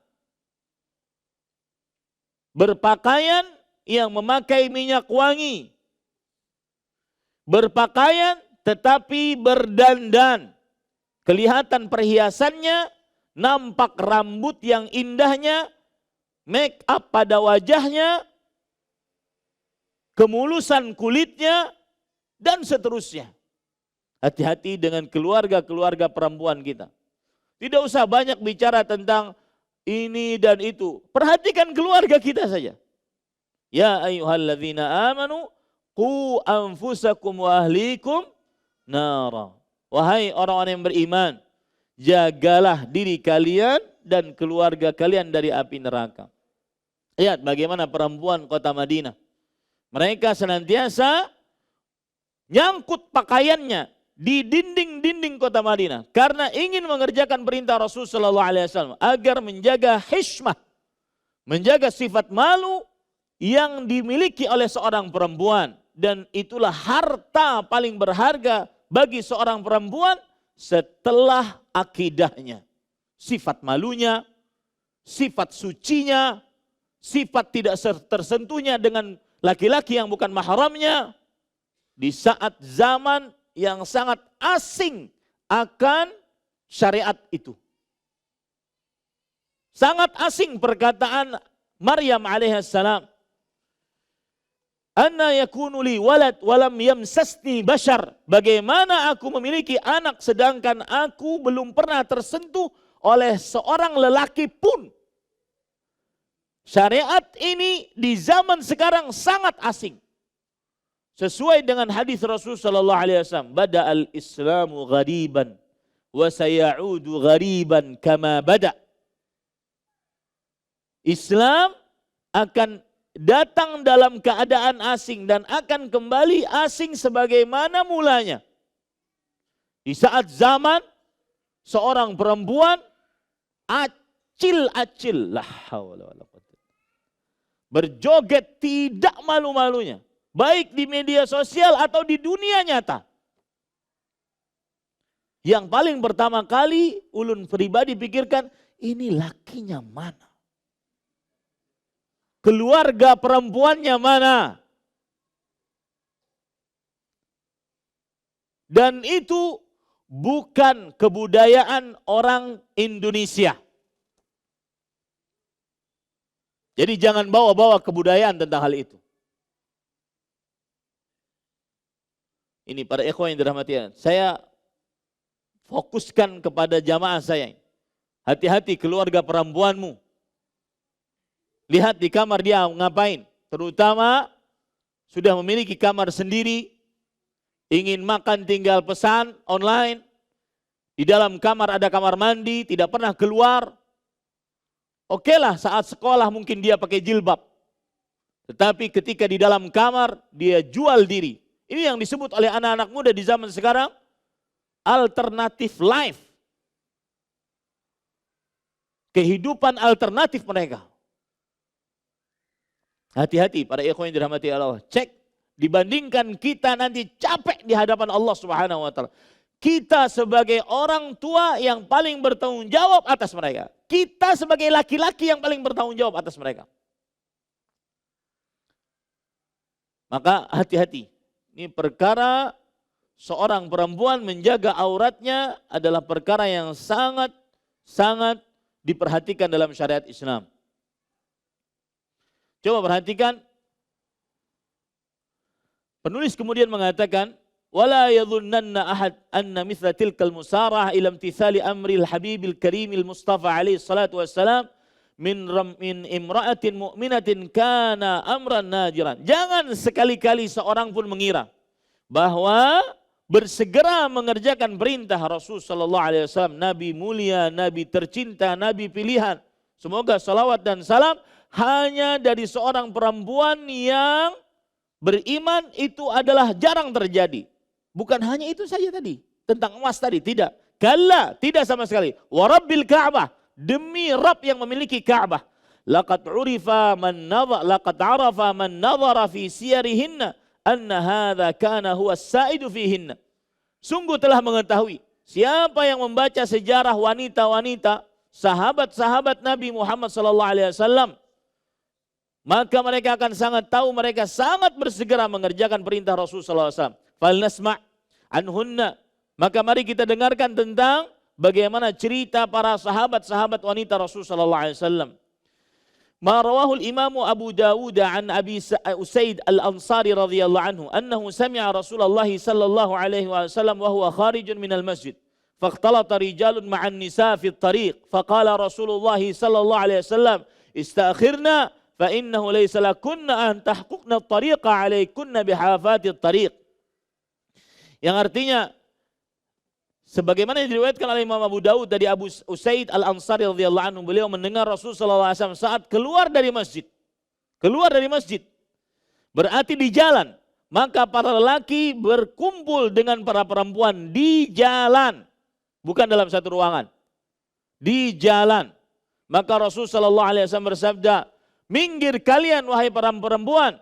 Berpakaian yang memakai minyak wangi. Berpakaian tetapi berdandan. Kelihatan perhiasannya, nampak rambut yang indahnya, make up pada wajahnya, kemulusan kulitnya, dan seterusnya. Hati-hati dengan keluarga-keluarga perempuan kita. Tidak usah banyak bicara tentang ini dan itu. Perhatikan keluarga kita saja. Ya ayyuhalladzina amanu qu anfusakum wa ahlikum nara. Wahai orang-orang yang beriman, jagalah diri kalian dan keluarga kalian dari api neraka. Lihat bagaimana perempuan kota Madinah. Mereka senantiasa nyangkut pakaiannya di dinding-dinding kota Madinah karena ingin mengerjakan perintah Rasul sallallahu alaihi wasallam agar menjaga hishmah, menjaga sifat malu yang dimiliki oleh seorang perempuan, dan itulah harta paling berharga bagi seorang perempuan setelah akidahnya. Sifat malunya, sifat sucinya, sifat tidak tersentuhnya dengan laki-laki yang bukan mahramnya di saat zaman yang sangat asing akan syariat itu. Sangat asing perkataan Maryam alaihissalam. Anna yakunu li walad walam yamsasni bashar. Bagaimana aku memiliki anak sedangkan aku belum pernah tersentuh oleh seorang lelaki pun. Syariat ini di zaman sekarang sangat asing. Sesuai dengan hadis Rasul sallallahu alaihi wasallam, bada'al islamu ghariban wa sayaudu ghariban kama bada'. Islam akan datang dalam keadaan asing dan akan kembali asing sebagaimana mulanya. Di saat zaman seorang perempuan acil-acil, la haula wala quwwata, berjoget tidak malu-malunya, baik di media sosial atau di dunia nyata. Yang paling pertama kali ulun pribadi pikirkan, ini lakinya mana? Keluarga perempuannya mana? Dan itu bukan kebudayaan orang Indonesia. Jadi jangan bawa-bawa kebudayaan tentang hal itu. Ini para ikhwan yang dirahmati Allah. Saya fokuskan kepada jamaah saya. Hati-hati keluarga perempuanmu. Lihat di kamar dia ngapain. Terutama sudah memiliki kamar sendiri. Ingin makan tinggal pesan online. Di dalam kamar ada kamar mandi. Tidak pernah keluar. Oke lah saat sekolah mungkin dia pakai jilbab. Tetapi ketika di dalam kamar dia jual diri. Ini yang disebut oleh anak-anak muda di zaman sekarang. Alternatif life. Kehidupan alternatif mereka. Hati-hati para ikhwan yang dirahmati Allah. Cek, dibandingkan kita nanti capek di hadapan Allah Subhanahu wa taala. Kita sebagai orang tua yang paling bertanggung jawab atas mereka. Kita sebagai laki-laki yang paling bertanggung jawab atas mereka. Maka hati-hati. Ini perkara seorang perempuan menjaga auratnya adalah perkara yang sangat diperhatikan dalam syariat Islam. Coba perhatikan, penulis kemudian mengatakan, wala yadhunnanna ahad anna mithla tilkal musarah ila imtithali amril habibil karimil mustafa alaihi salatu wassalam min imra'atin mu'minatin kana amran nadiran. Jangan sekali-kali seorang pun mengira bahwa bersegera mengerjakan perintah Rasul sallallahu alaihi wasallam, nabi mulia, nabi tercinta, nabi pilihan. Semoga salawat dan salam hanya dari seorang perempuan yang beriman itu adalah jarang terjadi. Bukan hanya itu saja tadi, tentang emas tadi, tidak. Kalla, tidak sama sekali. Wa rabbil Ka'bah, demi Rabb yang memiliki Ka'bah. Laqad arafa man nadhara fi siyarihinna anna hadza kana huwa as-sa'idu fihinna. Sungguh telah mengetahui siapa yang membaca sejarah wanita-wanita sahabat-sahabat Nabi Muhammad sallallahu alaihi wasallam, maka mereka akan sangat tahu, mereka sangat bersegera mengerjakan perintah Rasul sallallahu alaihi wasallam. Fal nasma' anhunna. Maka mari kita dengarkan tentang bagaimana cerita para sahabat-sahabat wanita Rasul sallallahu alaihi wasallam. Ma rawahu al-Imam Abu Dawud an Abi Usaid al-Ansari radhiyallahu anhu annahu sami'a Rasulullah sallallahu alaihi wasallam wa huwa kharijun min al-masjid. فاختلط رجال مع النساء في الطريق فقال رسول الله صلى الله عليه وسلم استأخرنا فإنه ليس لكن أن تحققن الطريق عليكن بحافات الطريق. Yang artinya Sebagaimana yang diriwayatkan oleh Imam Abu Daud dari Abu Usaid Al-Ansari radhiyallahu anhu, beliau mendengar Rasulullah SAW saat keluar dari masjid. Keluar dari masjid. Berarti di jalan. Maka para lelaki berkumpul dengan para perempuan di jalan. Bukan dalam satu ruangan. Di jalan. Maka Rasulullah SAW bersabda, minggir kalian wahai para perempuan.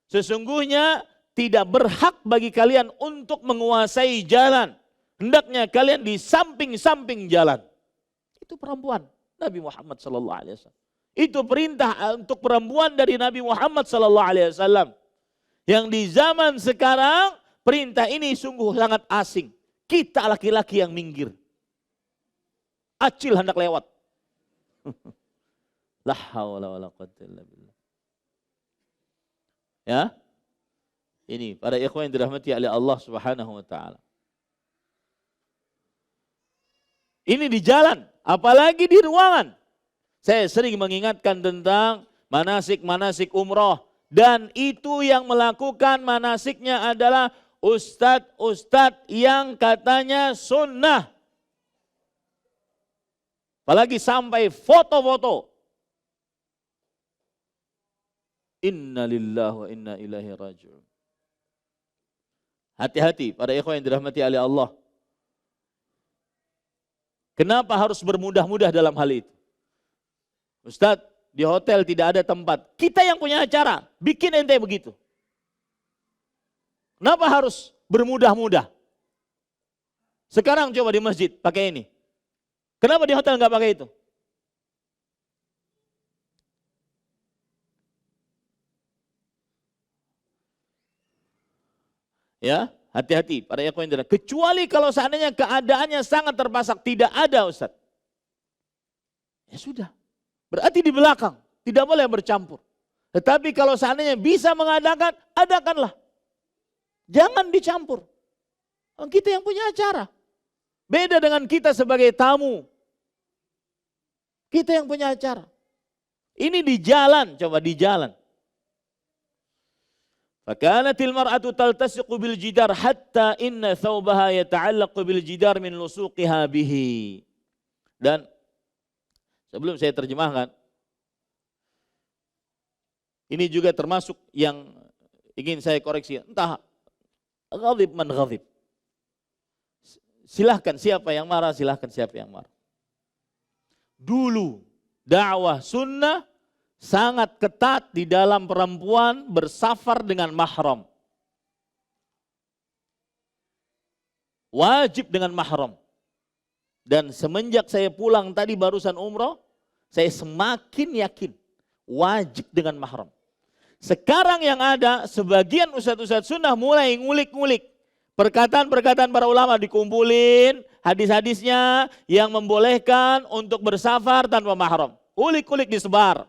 Sesungguhnya tidak berhak bagi kalian untuk menguasai jalan. Hendaknya kalian di samping-samping jalan. Itu perempuan Nabi Muhammad SAW. Itu perintah untuk perempuan dari Nabi Muhammad SAW. Yang di zaman sekarang perintah ini sungguh sangat asing. Kita laki-laki yang minggir. Acil hendak lewat. La haula wala quwwata illa billah. Ya. Ini para ikhwan yang dirahmati oleh Allah Subhanahu wa taala. Ini di jalan, apalagi di ruangan. Saya sering mengingatkan tentang manasik-manasik umroh. Dan itu yang melakukan manasiknya adalah ustadz-ustadz yang katanya sunnah. Apalagi sampai foto-foto. Inna lillahi wa inna ilaihi raji'un. Hati-hati para ikhwan yang dirahmati oleh Allah. Kenapa harus bermudah-mudah dalam hal itu? Ustadz, di hotel tidak ada tempat. Kita yang punya acara, bikin ente begitu. Kenapa harus bermudah-mudah? Sekarang coba di masjid pakai ini. Kenapa di hotel nggak pakai itu? Ya, hati-hati para ikhwan yang dirahmati. Kecuali kalau seandainya keadaannya sangat terpasak, tidak ada Ustaz. Ya sudah. Berarti di belakang, tidak boleh bercampur. Tetapi kalau seandainya bisa mengadakan, adakanlah. Jangan dicampur. Kita yang punya acara. Beda dengan kita sebagai tamu. Kita yang punya acara. Ini di jalan, coba di jalan. Fakanatil mar'atu taltasiqu bil jidar hatta inna thawbaha yata'allaqu bil jidar min lusuqiha bihi. Dan sebelum saya terjemahkan, ini juga termasuk yang ingin saya koreksi. Entah ghadib man ghadib. Silahkan siapa yang marah, silahkan siapa yang marah. Dulu dakwah sunnah sangat ketat di dalam perempuan bersafar dengan mahram. Wajib dengan mahram. Dan semenjak saya pulang tadi barusan umroh, saya semakin yakin wajib dengan mahram. Sekarang yang ada sebagian ustadz-ustadz sunnah mulai ngulik-ngulik. Perkataan-perkataan para ulama dikumpulin, hadis-hadisnya yang membolehkan untuk bersafar tanpa mahram. Ulik-ulik disebar.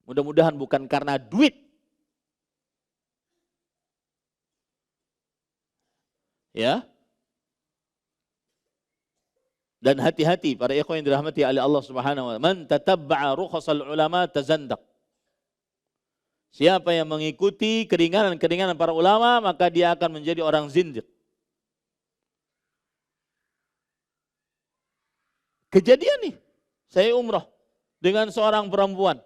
Mudah-mudahan bukan karena duit. Ya. Dan hati-hati para ikhwan yang dirahmati oleh Allah Subhanahu wa taala. Man tatabba'a rukhsal ulama tazandaq. Siapa yang mengikuti keringanan-keringanan para ulama, maka dia akan menjadi orang zindiq. Kejadian nih, saya umroh dengan seorang perempuan.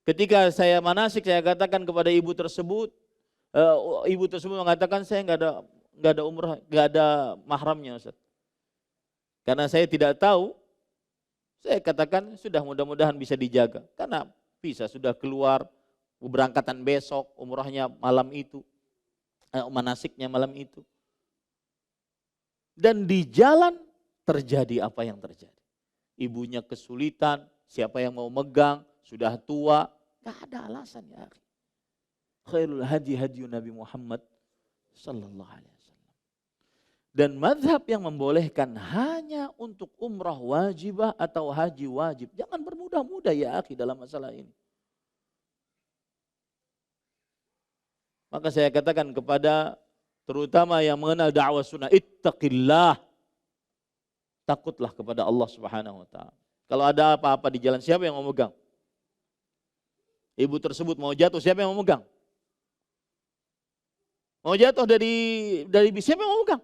Ketika saya manasik, saya katakan kepada ibu tersebut mengatakan saya nggak ada umroh, nggak ada mahramnya, Ustaz. Karena saya tidak tahu, saya katakan sudah mudah-mudahan bisa dijaga. Karena bisa sudah keluar keberangkatan besok, umrohnya malam itu, manasiknya malam itu. Dan di jalan terjadi apa yang terjadi. Ibunya kesulitan, siapa yang mau megang, sudah tua, gak ada alasan ya. Khairul hadi hadi Nabi Muhammad sallallahu alaihi wasallam. Dan mazhab yang membolehkan hanya untuk umrah wajibah atau haji wajib. Jangan bermudah-mudah ya akhi dalam masalah ini. Maka saya katakan kepada terutama yang mengenal dakwah sunnah, ittaqillah. Takutlah kepada Allah Subhanahu wa taala. Kalau ada apa-apa di jalan, siapa yang mau megang? Ibu tersebut mau jatuh, siapa yang mau megang? Mau jatuh dari bis, siapa yang mau megang?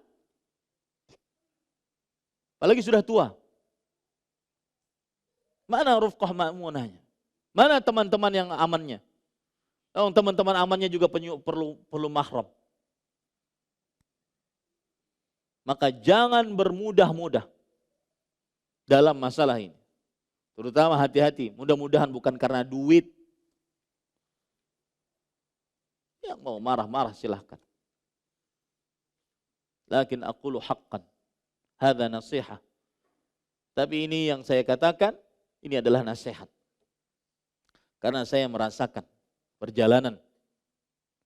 Apalagi sudah tua. Mana rufqah ma'munahnya? Mana teman-teman yang amannya? Oh, teman-teman amannya juga perlu mahram. Maka jangan bermudah-mudah dalam masalah ini. Terutama hati-hati, mudah-mudahan bukan karena duit. Yang mau marah-marah silahkan. Lakin aqulu haqqan. Hadza nasihah. Tapi ini yang saya katakan, ini adalah nasihat. Karena saya merasakan perjalanan.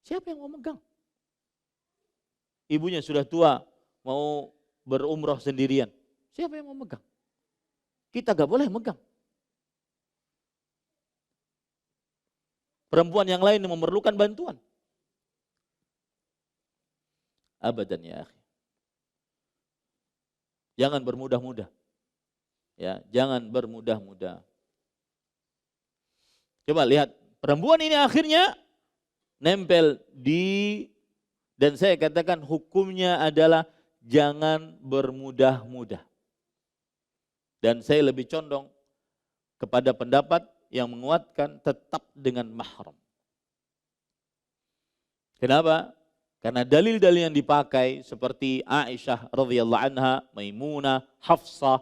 Siapa yang mau megang? Ibunya sudah tua, mau berumrah sendirian. Siapa yang mau megang? Kita gak boleh megang. Perempuan yang lain yang memerlukan bantuan. Abadan ya akhi. Jangan bermudah-mudah. Ya, jangan bermudah-mudah. Coba lihat, perempuan ini akhirnya nempel di, dan saya katakan hukumnya adalah jangan bermudah-mudah. Dan saya lebih condong kepada pendapat yang menguatkan tetap dengan mahram. Kenapa? Karena dalil-dalil yang dipakai seperti Aisyah radhiyallahu anha, Maimunah, Hafsah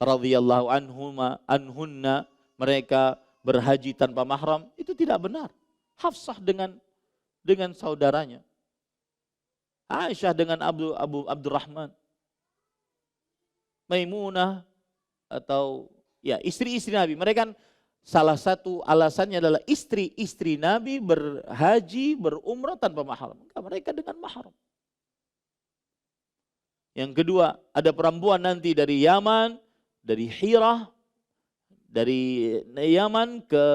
radhiyallahu anhunna, mereka berhaji tanpa mahram, itu tidak benar. Hafsah dengan saudaranya, Aisyah dengan Abdurrahman, Maimunah atau ya istri-istri Nabi. Mereka kan salah satu alasannya adalah istri-istri Nabi berhaji, berumrah tanpa mahram. Mereka dengan mahram. Yang kedua, ada perempuan nanti dari Yaman, dari Hirah, dari Yaman ke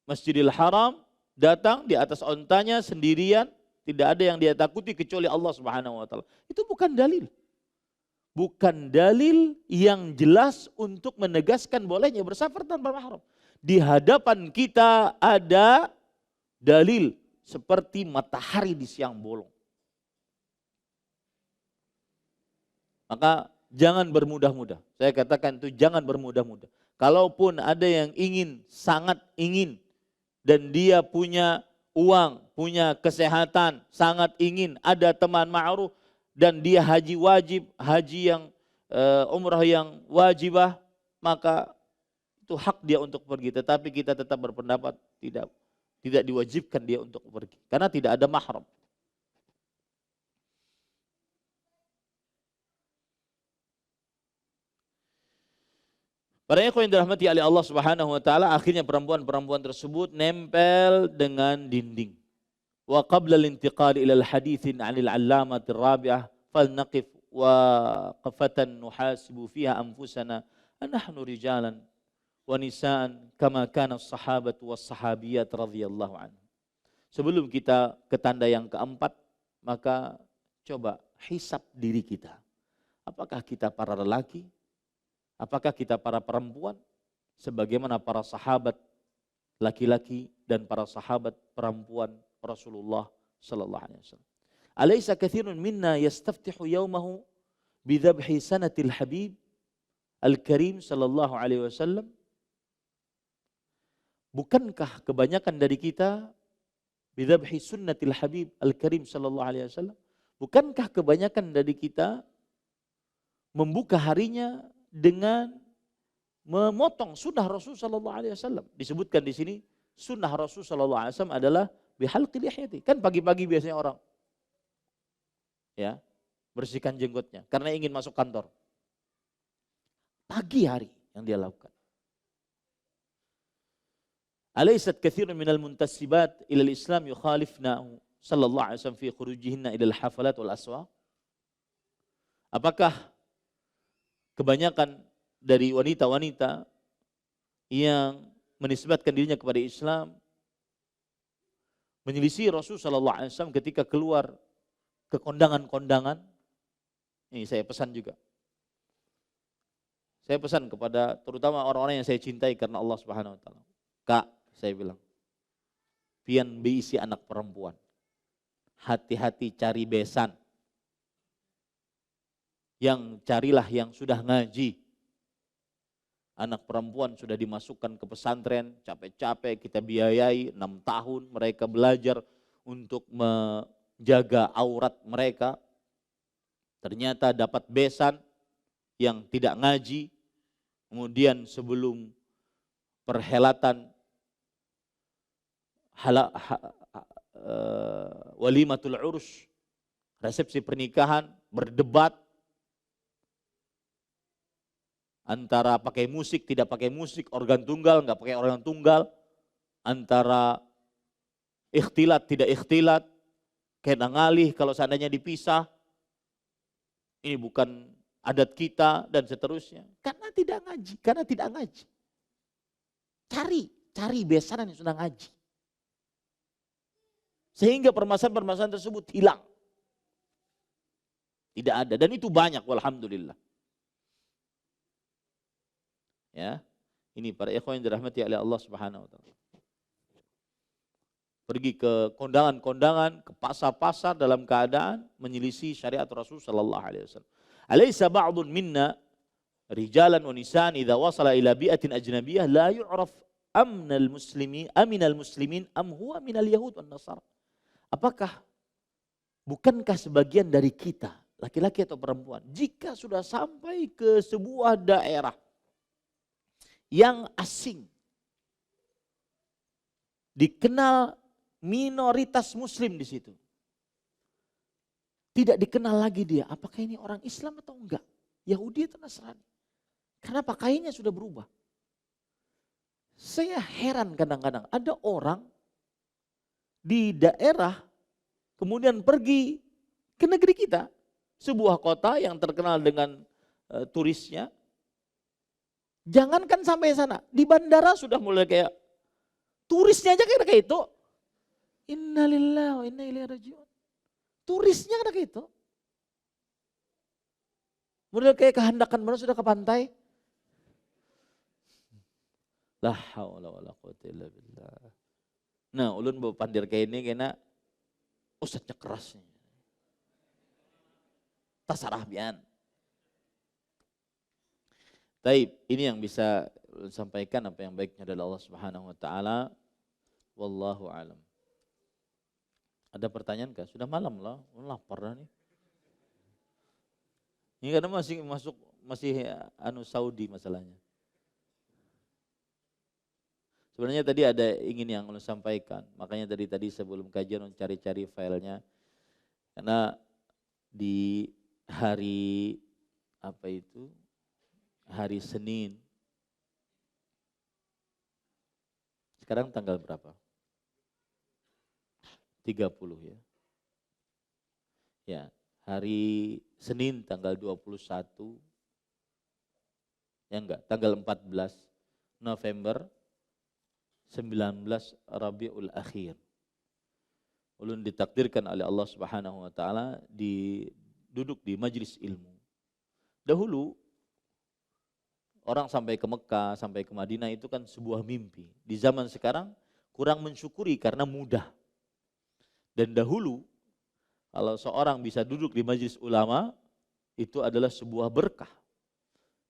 Masjidil Haram, datang di atas ontanya sendirian, tidak ada yang dia takuti kecuali Allah Subhanahu wa taala. Itu bukan dalil. Bukan dalil yang jelas untuk menegaskan bolehnya bersafar tanpa mahram. Di hadapan kita ada dalil seperti matahari di siang bolong. Maka jangan bermudah-mudah. Saya katakan itu jangan bermudah-mudah. Kalaupun ada yang ingin, sangat ingin, dan dia punya uang, punya kesehatan, sangat ingin, ada teman ma'ruf, dan dia haji wajib, haji yang umrah yang wajibah, maka itu hak dia untuk pergi. Tetapi kita tetap berpendapat tidak diwajibkan dia untuk pergi. Karena tidak ada mahram. Para ikhwan yang dirahmati oleh Allah Subhanahu wa taala, akhirnya perempuan-perempuan tersebut nempel dengan dinding. Wa qabla al-intiqal ila al-haditsin 'anil 'allamati ar-rabi'ah falnaqif wa qafatan nuhasibu fiha anfusana anahnu rijalan wa nisaan kama kana as-sahabatu was-sahabiyat radhiyallahu anhum. Sebelum kita ke tanda yang keempat, maka coba hisab diri kita. Apakah kita para lelaki? Apakah kita para perempuan sebagaimana para sahabat laki-laki dan para sahabat perempuan Rasulullah sallallahu alaihi wasallam? Alaysa katsirun minna yastaftihu yawmahu bidhabhi sanatil habib al-karim sallallahu alaihi wasallam? Bukankah kebanyakan dari kita bidhabhi sunnatil habib al-karim sallallahu alaihi wasallam? Bukankah kebanyakan dari kita membuka harinya dengan memotong sunnah Rasul sallallahu alaihi wasallam? Disebutkan di sini sunnah Rasul sallallahu alaihi wasallam adalah bihalqi lihyati. Kan pagi-pagi biasanya orang ya bersihkan jenggotnya karena ingin masuk kantor. Pagi hari yang dia lakukan. Alaysat katsirun minal muntasibat ila al-islam yukhalifnahu sallallahu alaihi wasallam fi khurujihinna ila al-hafalat wal aswaq? Apakah kebanyakan dari wanita-wanita yang menisbatkan dirinya kepada Islam menyelisih Rasul sallallahu alaihi wasallam ketika keluar ke kondangan-kondangan? Ini saya pesan juga. Saya pesan kepada terutama orang-orang yang saya cintai karena Allah Subhanahu wa taala. Kak, saya bilang, pian beisi anak perempuan. Hati-hati cari besan. yang carilah yang sudah ngaji. Anak perempuan sudah dimasukkan ke pesantren, capek-capek kita biayai 6 tahun mereka belajar untuk menjaga aurat mereka. Ternyata dapat besan yang tidak ngaji. Kemudian sebelum perhelatan walimatul urus, resepsi pernikahan, berdebat antara pakai musik, tidak pakai musik, organ tunggal, enggak pakai organ tunggal, antara ikhtilat, tidak ikhtilat, kena ngalih kalau seandainya dipisah, ini bukan adat kita dan seterusnya. Karena tidak ngaji. Cari besanan yang sudah ngaji. Sehingga permasalahan-permasalahan tersebut hilang. Tidak ada, dan itu banyak, walhamdulillah. Ya, ini para ikhwan yang dirahmati oleh Allah Subhanahu wa taala. Pergi ke kondangan-kondangan, ke pasar-pasar dalam keadaan menyelisih syariat Rasul sallallahu alaihi wasallam. Alaysa ba'dun minna rijalan wa nisaan idza wasala ila bi'atin ajnabiyyah la yu'raf aminal muslimin am huwa minal yahud wan nasara. Apakah bukankah sebagian dari kita, laki-laki atau perempuan, jika sudah sampai ke sebuah daerah yang asing, dikenal minoritas muslim di situ, tidak dikenal lagi dia, apakah ini orang Islam atau enggak, Yahudi atau Nasrani, karena pakaiannya sudah berubah. Saya heran kadang-kadang ada orang di daerah kemudian pergi ke negeri kita, sebuah kota yang terkenal dengan turisnya. Jangankan sampai sana, di bandara sudah mulai kayak turisnya aja kayak itu. Innalillahi wa inna ilaihi raji'un. Turisnya kayak itu. Model kayak kehendakan mana sudah ke pantai. La haula wala quwwata illa billah. Nah, ulun bawa pandir kayak ini kena ustadznya kerasnya. Tasarah bian. Taib, ini yang bisa sampaikan, apa yang baiknya dari Allah Subhanahu wa taala. Wallahu alam. Ada pertanyaan kah? Sudah malam lah, lapar dah nih. Ini karena masih Saudi masalahnya. Sebenarnya tadi ada ingin yang ulun sampaikan, makanya tadi sebelum kajian cari-cari filenya, karena di hari hari Senin, sekarang tanggal berapa? 30 ya. Ya, hari Senin tanggal 21, ya enggak, tanggal 14 November 19 Rabiul Akhir. Ulun ditakdirkan oleh Allah Subhanahu wa taala duduk di majelis ilmu. Dahulu orang sampai ke Mekah, sampai ke Madinah itu kan sebuah mimpi. Di zaman sekarang kurang mensyukuri karena mudah. Dan dahulu kalau seorang bisa duduk di majelis ulama itu adalah sebuah berkah.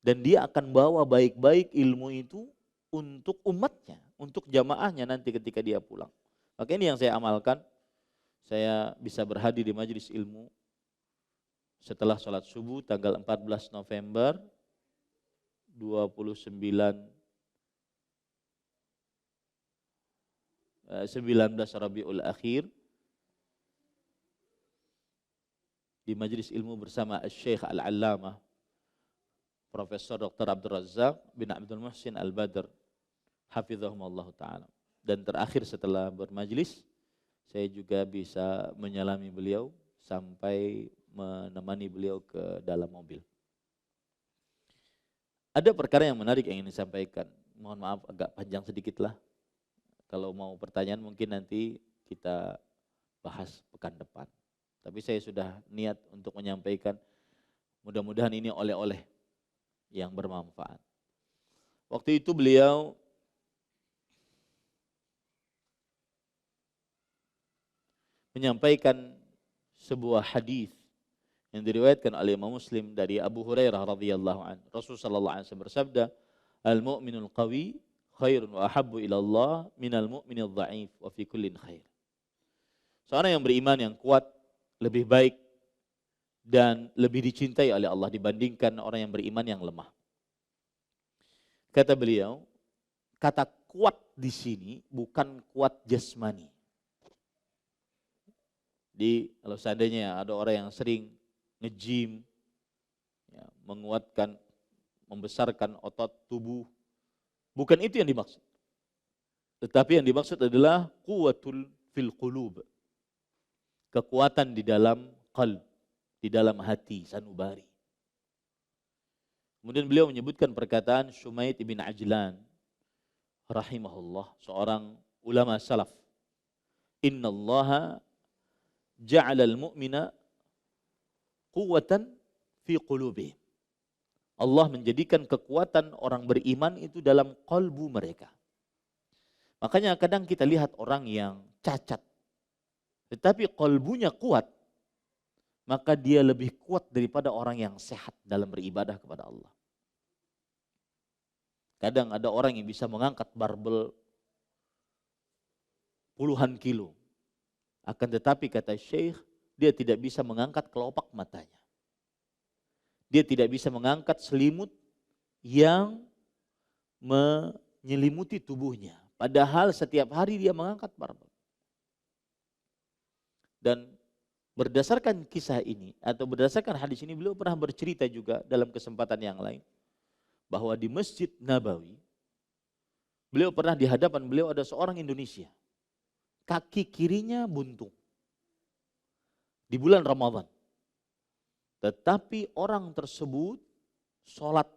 Dan dia akan bawa baik-baik ilmu itu untuk umatnya, untuk jamaahnya nanti ketika dia pulang. Maka ini yang saya amalkan. Saya bisa berhadir di majelis ilmu setelah sholat subuh tanggal 14 November 19 Rabiul Akhir di majelis ilmu bersama Syekh Al-Allamah Profesor Dr. Abdul Razak bin Abdul Muhsin Al-Badr hafizahumullah ta'ala. Dan terakhir setelah bermajlis saya juga bisa menyalami beliau sampai menemani beliau ke dalam mobil. Ada perkara yang menarik yang ingin disampaikan. Mohon maaf agak panjang sedikit lah. Kalau mau pertanyaan mungkin nanti kita bahas pekan depan. Tapi saya sudah niat untuk menyampaikan, mudah-mudahan ini oleh-oleh yang bermanfaat. Waktu itu beliau menyampaikan sebuah hadis yang diriwayatkan oleh Imam Muslim dari Abu Hurairah radhiyallahu anhu. Rasulullah sallallahu alaihi wasallam bersabda, "Al-mu'minul qawi khairun wa ahabbu ila Allah minal mu'minil dha'if wa fi kullin khair." Seorang yang beriman yang kuat lebih baik dan lebih dicintai oleh Allah dibandingkan orang yang beriman yang lemah. Kata beliau, kata kuat di sini bukan kuat jasmani. Kalau seandainya ada orang yang sering nge-gym, ya, menguatkan, membesarkan otot tubuh, bukan itu yang dimaksud. Tetapi yang dimaksud adalah quwwatul fil qulub. Kekuatan di dalam qalb, di dalam hati, sanubari. Kemudian beliau menyebutkan perkataan Shumait ibn Ajlan rahimahullah, seorang ulama salaf. Innallaha ja'alal mu'mina quwwatan fi qulubihim. Allah menjadikan kekuatan orang beriman itu dalam qalbu mereka. Makanya kadang kita lihat orang yang cacat, tetapi qalbunya kuat, maka dia lebih kuat daripada orang yang sehat dalam beribadah kepada Allah. Kadang ada orang yang bisa mengangkat barbel puluhan kilo. Akan tetapi kata Syekh, dia tidak bisa mengangkat kelopak matanya. Dia tidak bisa mengangkat selimut yang menyelimuti tubuhnya. Padahal setiap hari dia mengangkat barbel. Dan berdasarkan kisah ini atau berdasarkan hadis ini, beliau pernah bercerita juga dalam kesempatan yang lain. Bahwa di Masjid Nabawi, beliau pernah di hadapan beliau ada seorang Indonesia. Kaki kirinya buntung. Di bulan Ramadan. Tetapi orang tersebut sholat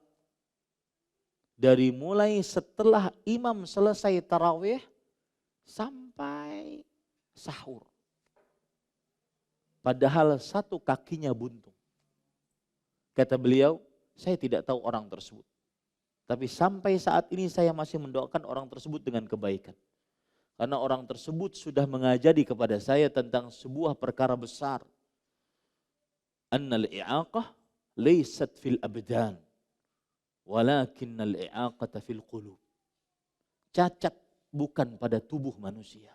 dari mulai setelah imam selesai tarawih sampai sahur. Padahal satu kakinya buntung. Kata beliau, saya tidak tahu orang tersebut. Tapi sampai saat ini saya masih mendoakan orang tersebut dengan kebaikan. Karena orang tersebut sudah mengajari kepada saya tentang sebuah perkara besar. Annal i'aqah laysat fil abdan, walakinnal i'aqata fil qulub. Cacat bukan pada tubuh manusia,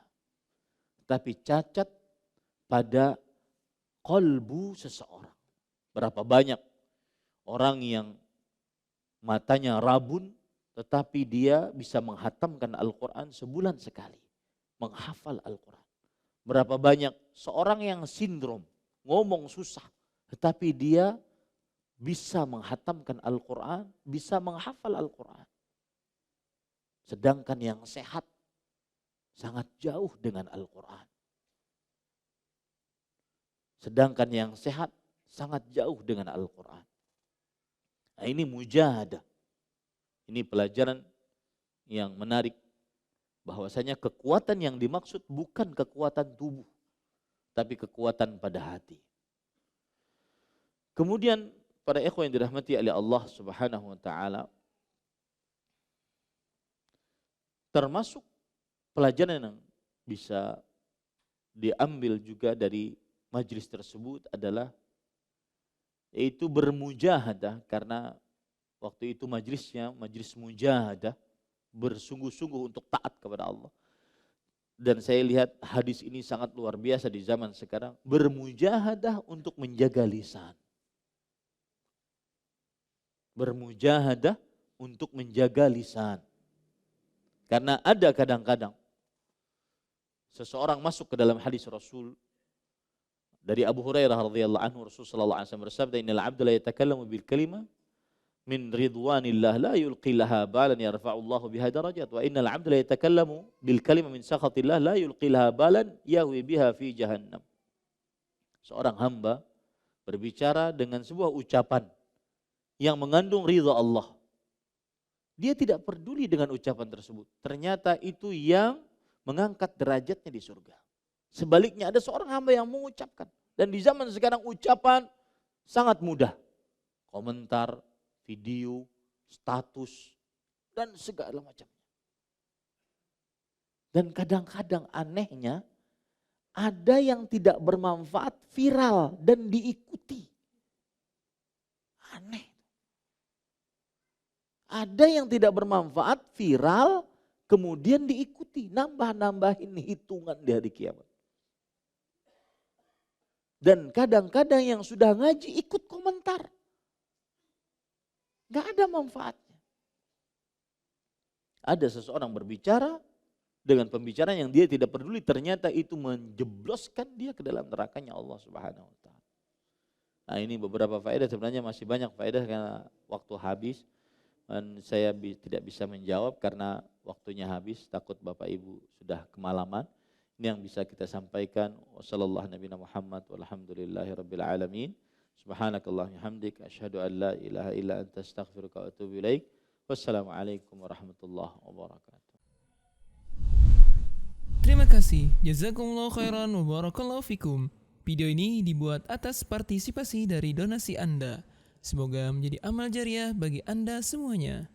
tapi cacat pada qalbu seseorang. Berapa banyak orang yang matanya rabun, tetapi dia bisa menghatamkan Al-Quran sebulan sekali. Menghafal Al-Quran. Berapa banyak seorang yang sindrom, ngomong susah, tetapi dia bisa menghatamkan Al-Quran, bisa menghafal Al-Quran. Sedangkan yang sehat sangat jauh dengan Al-Quran. Sedangkan yang sehat sangat jauh dengan Al-Quran. Nah, ini mujahadah. Ini pelajaran yang menarik. Bahwasanya kekuatan yang dimaksud bukan kekuatan tubuh, tapi kekuatan pada hati. Kemudian para ikhwan yang dirahmati oleh Allah Subhanahu wa taala, termasuk pelajaran yang bisa diambil juga dari majelis tersebut adalah yaitu bermujahadah, karena waktu itu majelisnya majelis mujahadah, bersungguh-sungguh untuk taat kepada Allah. Dan saya lihat hadis ini sangat luar biasa di zaman sekarang, bermujahadah untuk menjaga lisan. Bermujahadah untuk menjaga lisan. Karena ada kadang-kadang seseorang masuk ke dalam hadis Rasul dari Abu Hurairah radhiyallahu anhu, Rasulullah sallallahu alaihi wasallam bersabda, "Innal 'abda la yatakallamu bil kalimah min ridwanillah la yulqi laha balan yarfa'ullahu biha darajat, wa innal 'abda la yatakallamu bil kalimah min sakhatillah la yulqi laha balan yahwi biha fi jahannam." Seorang hamba berbicara dengan sebuah ucapan yang mengandung ridha Allah. Dia tidak peduli dengan ucapan tersebut. Ternyata itu yang mengangkat derajatnya di surga. Sebaliknya ada seorang hamba yang mengucapkan. Dan di zaman sekarang ucapan sangat mudah. Komentar, video, status, dan segala macamnya. Dan kadang-kadang anehnya ada yang tidak bermanfaat viral dan diikuti. Aneh. Ada yang tidak bermanfaat, viral, kemudian diikuti, nambah-nambahin hitungan di hari kiamat. Dan kadang-kadang yang sudah ngaji ikut komentar. Gak ada manfaatnya. Ada seseorang berbicara dengan pembicaraan yang dia tidak peduli, ternyata itu menjebloskan dia ke dalam nerakanya Allah Subhanahu wa taala. Nah, ini beberapa faedah, sebenarnya masih banyak faedah karena waktu habis dan saya tidak bisa menjawab karena waktunya habis, takut Bapak Ibu sudah kemalaman. Ini yang bisa kita sampaikan. Wassallallahu nabiyana Muhammad walhamdulillahirabbil alamin. Subhanakallahumma hamdik asyhadu an la ilaha illa anta astaghfiruka wa atubu ilaik. Wassalamualaikum warahmatullahi wabarakatuh. Terima kasih. Jazakumullah khairan wa barakallahu fikum. Video ini dibuat atas partisipasi dari donasi Anda. Semoga menjadi amal jariah bagi Anda semuanya.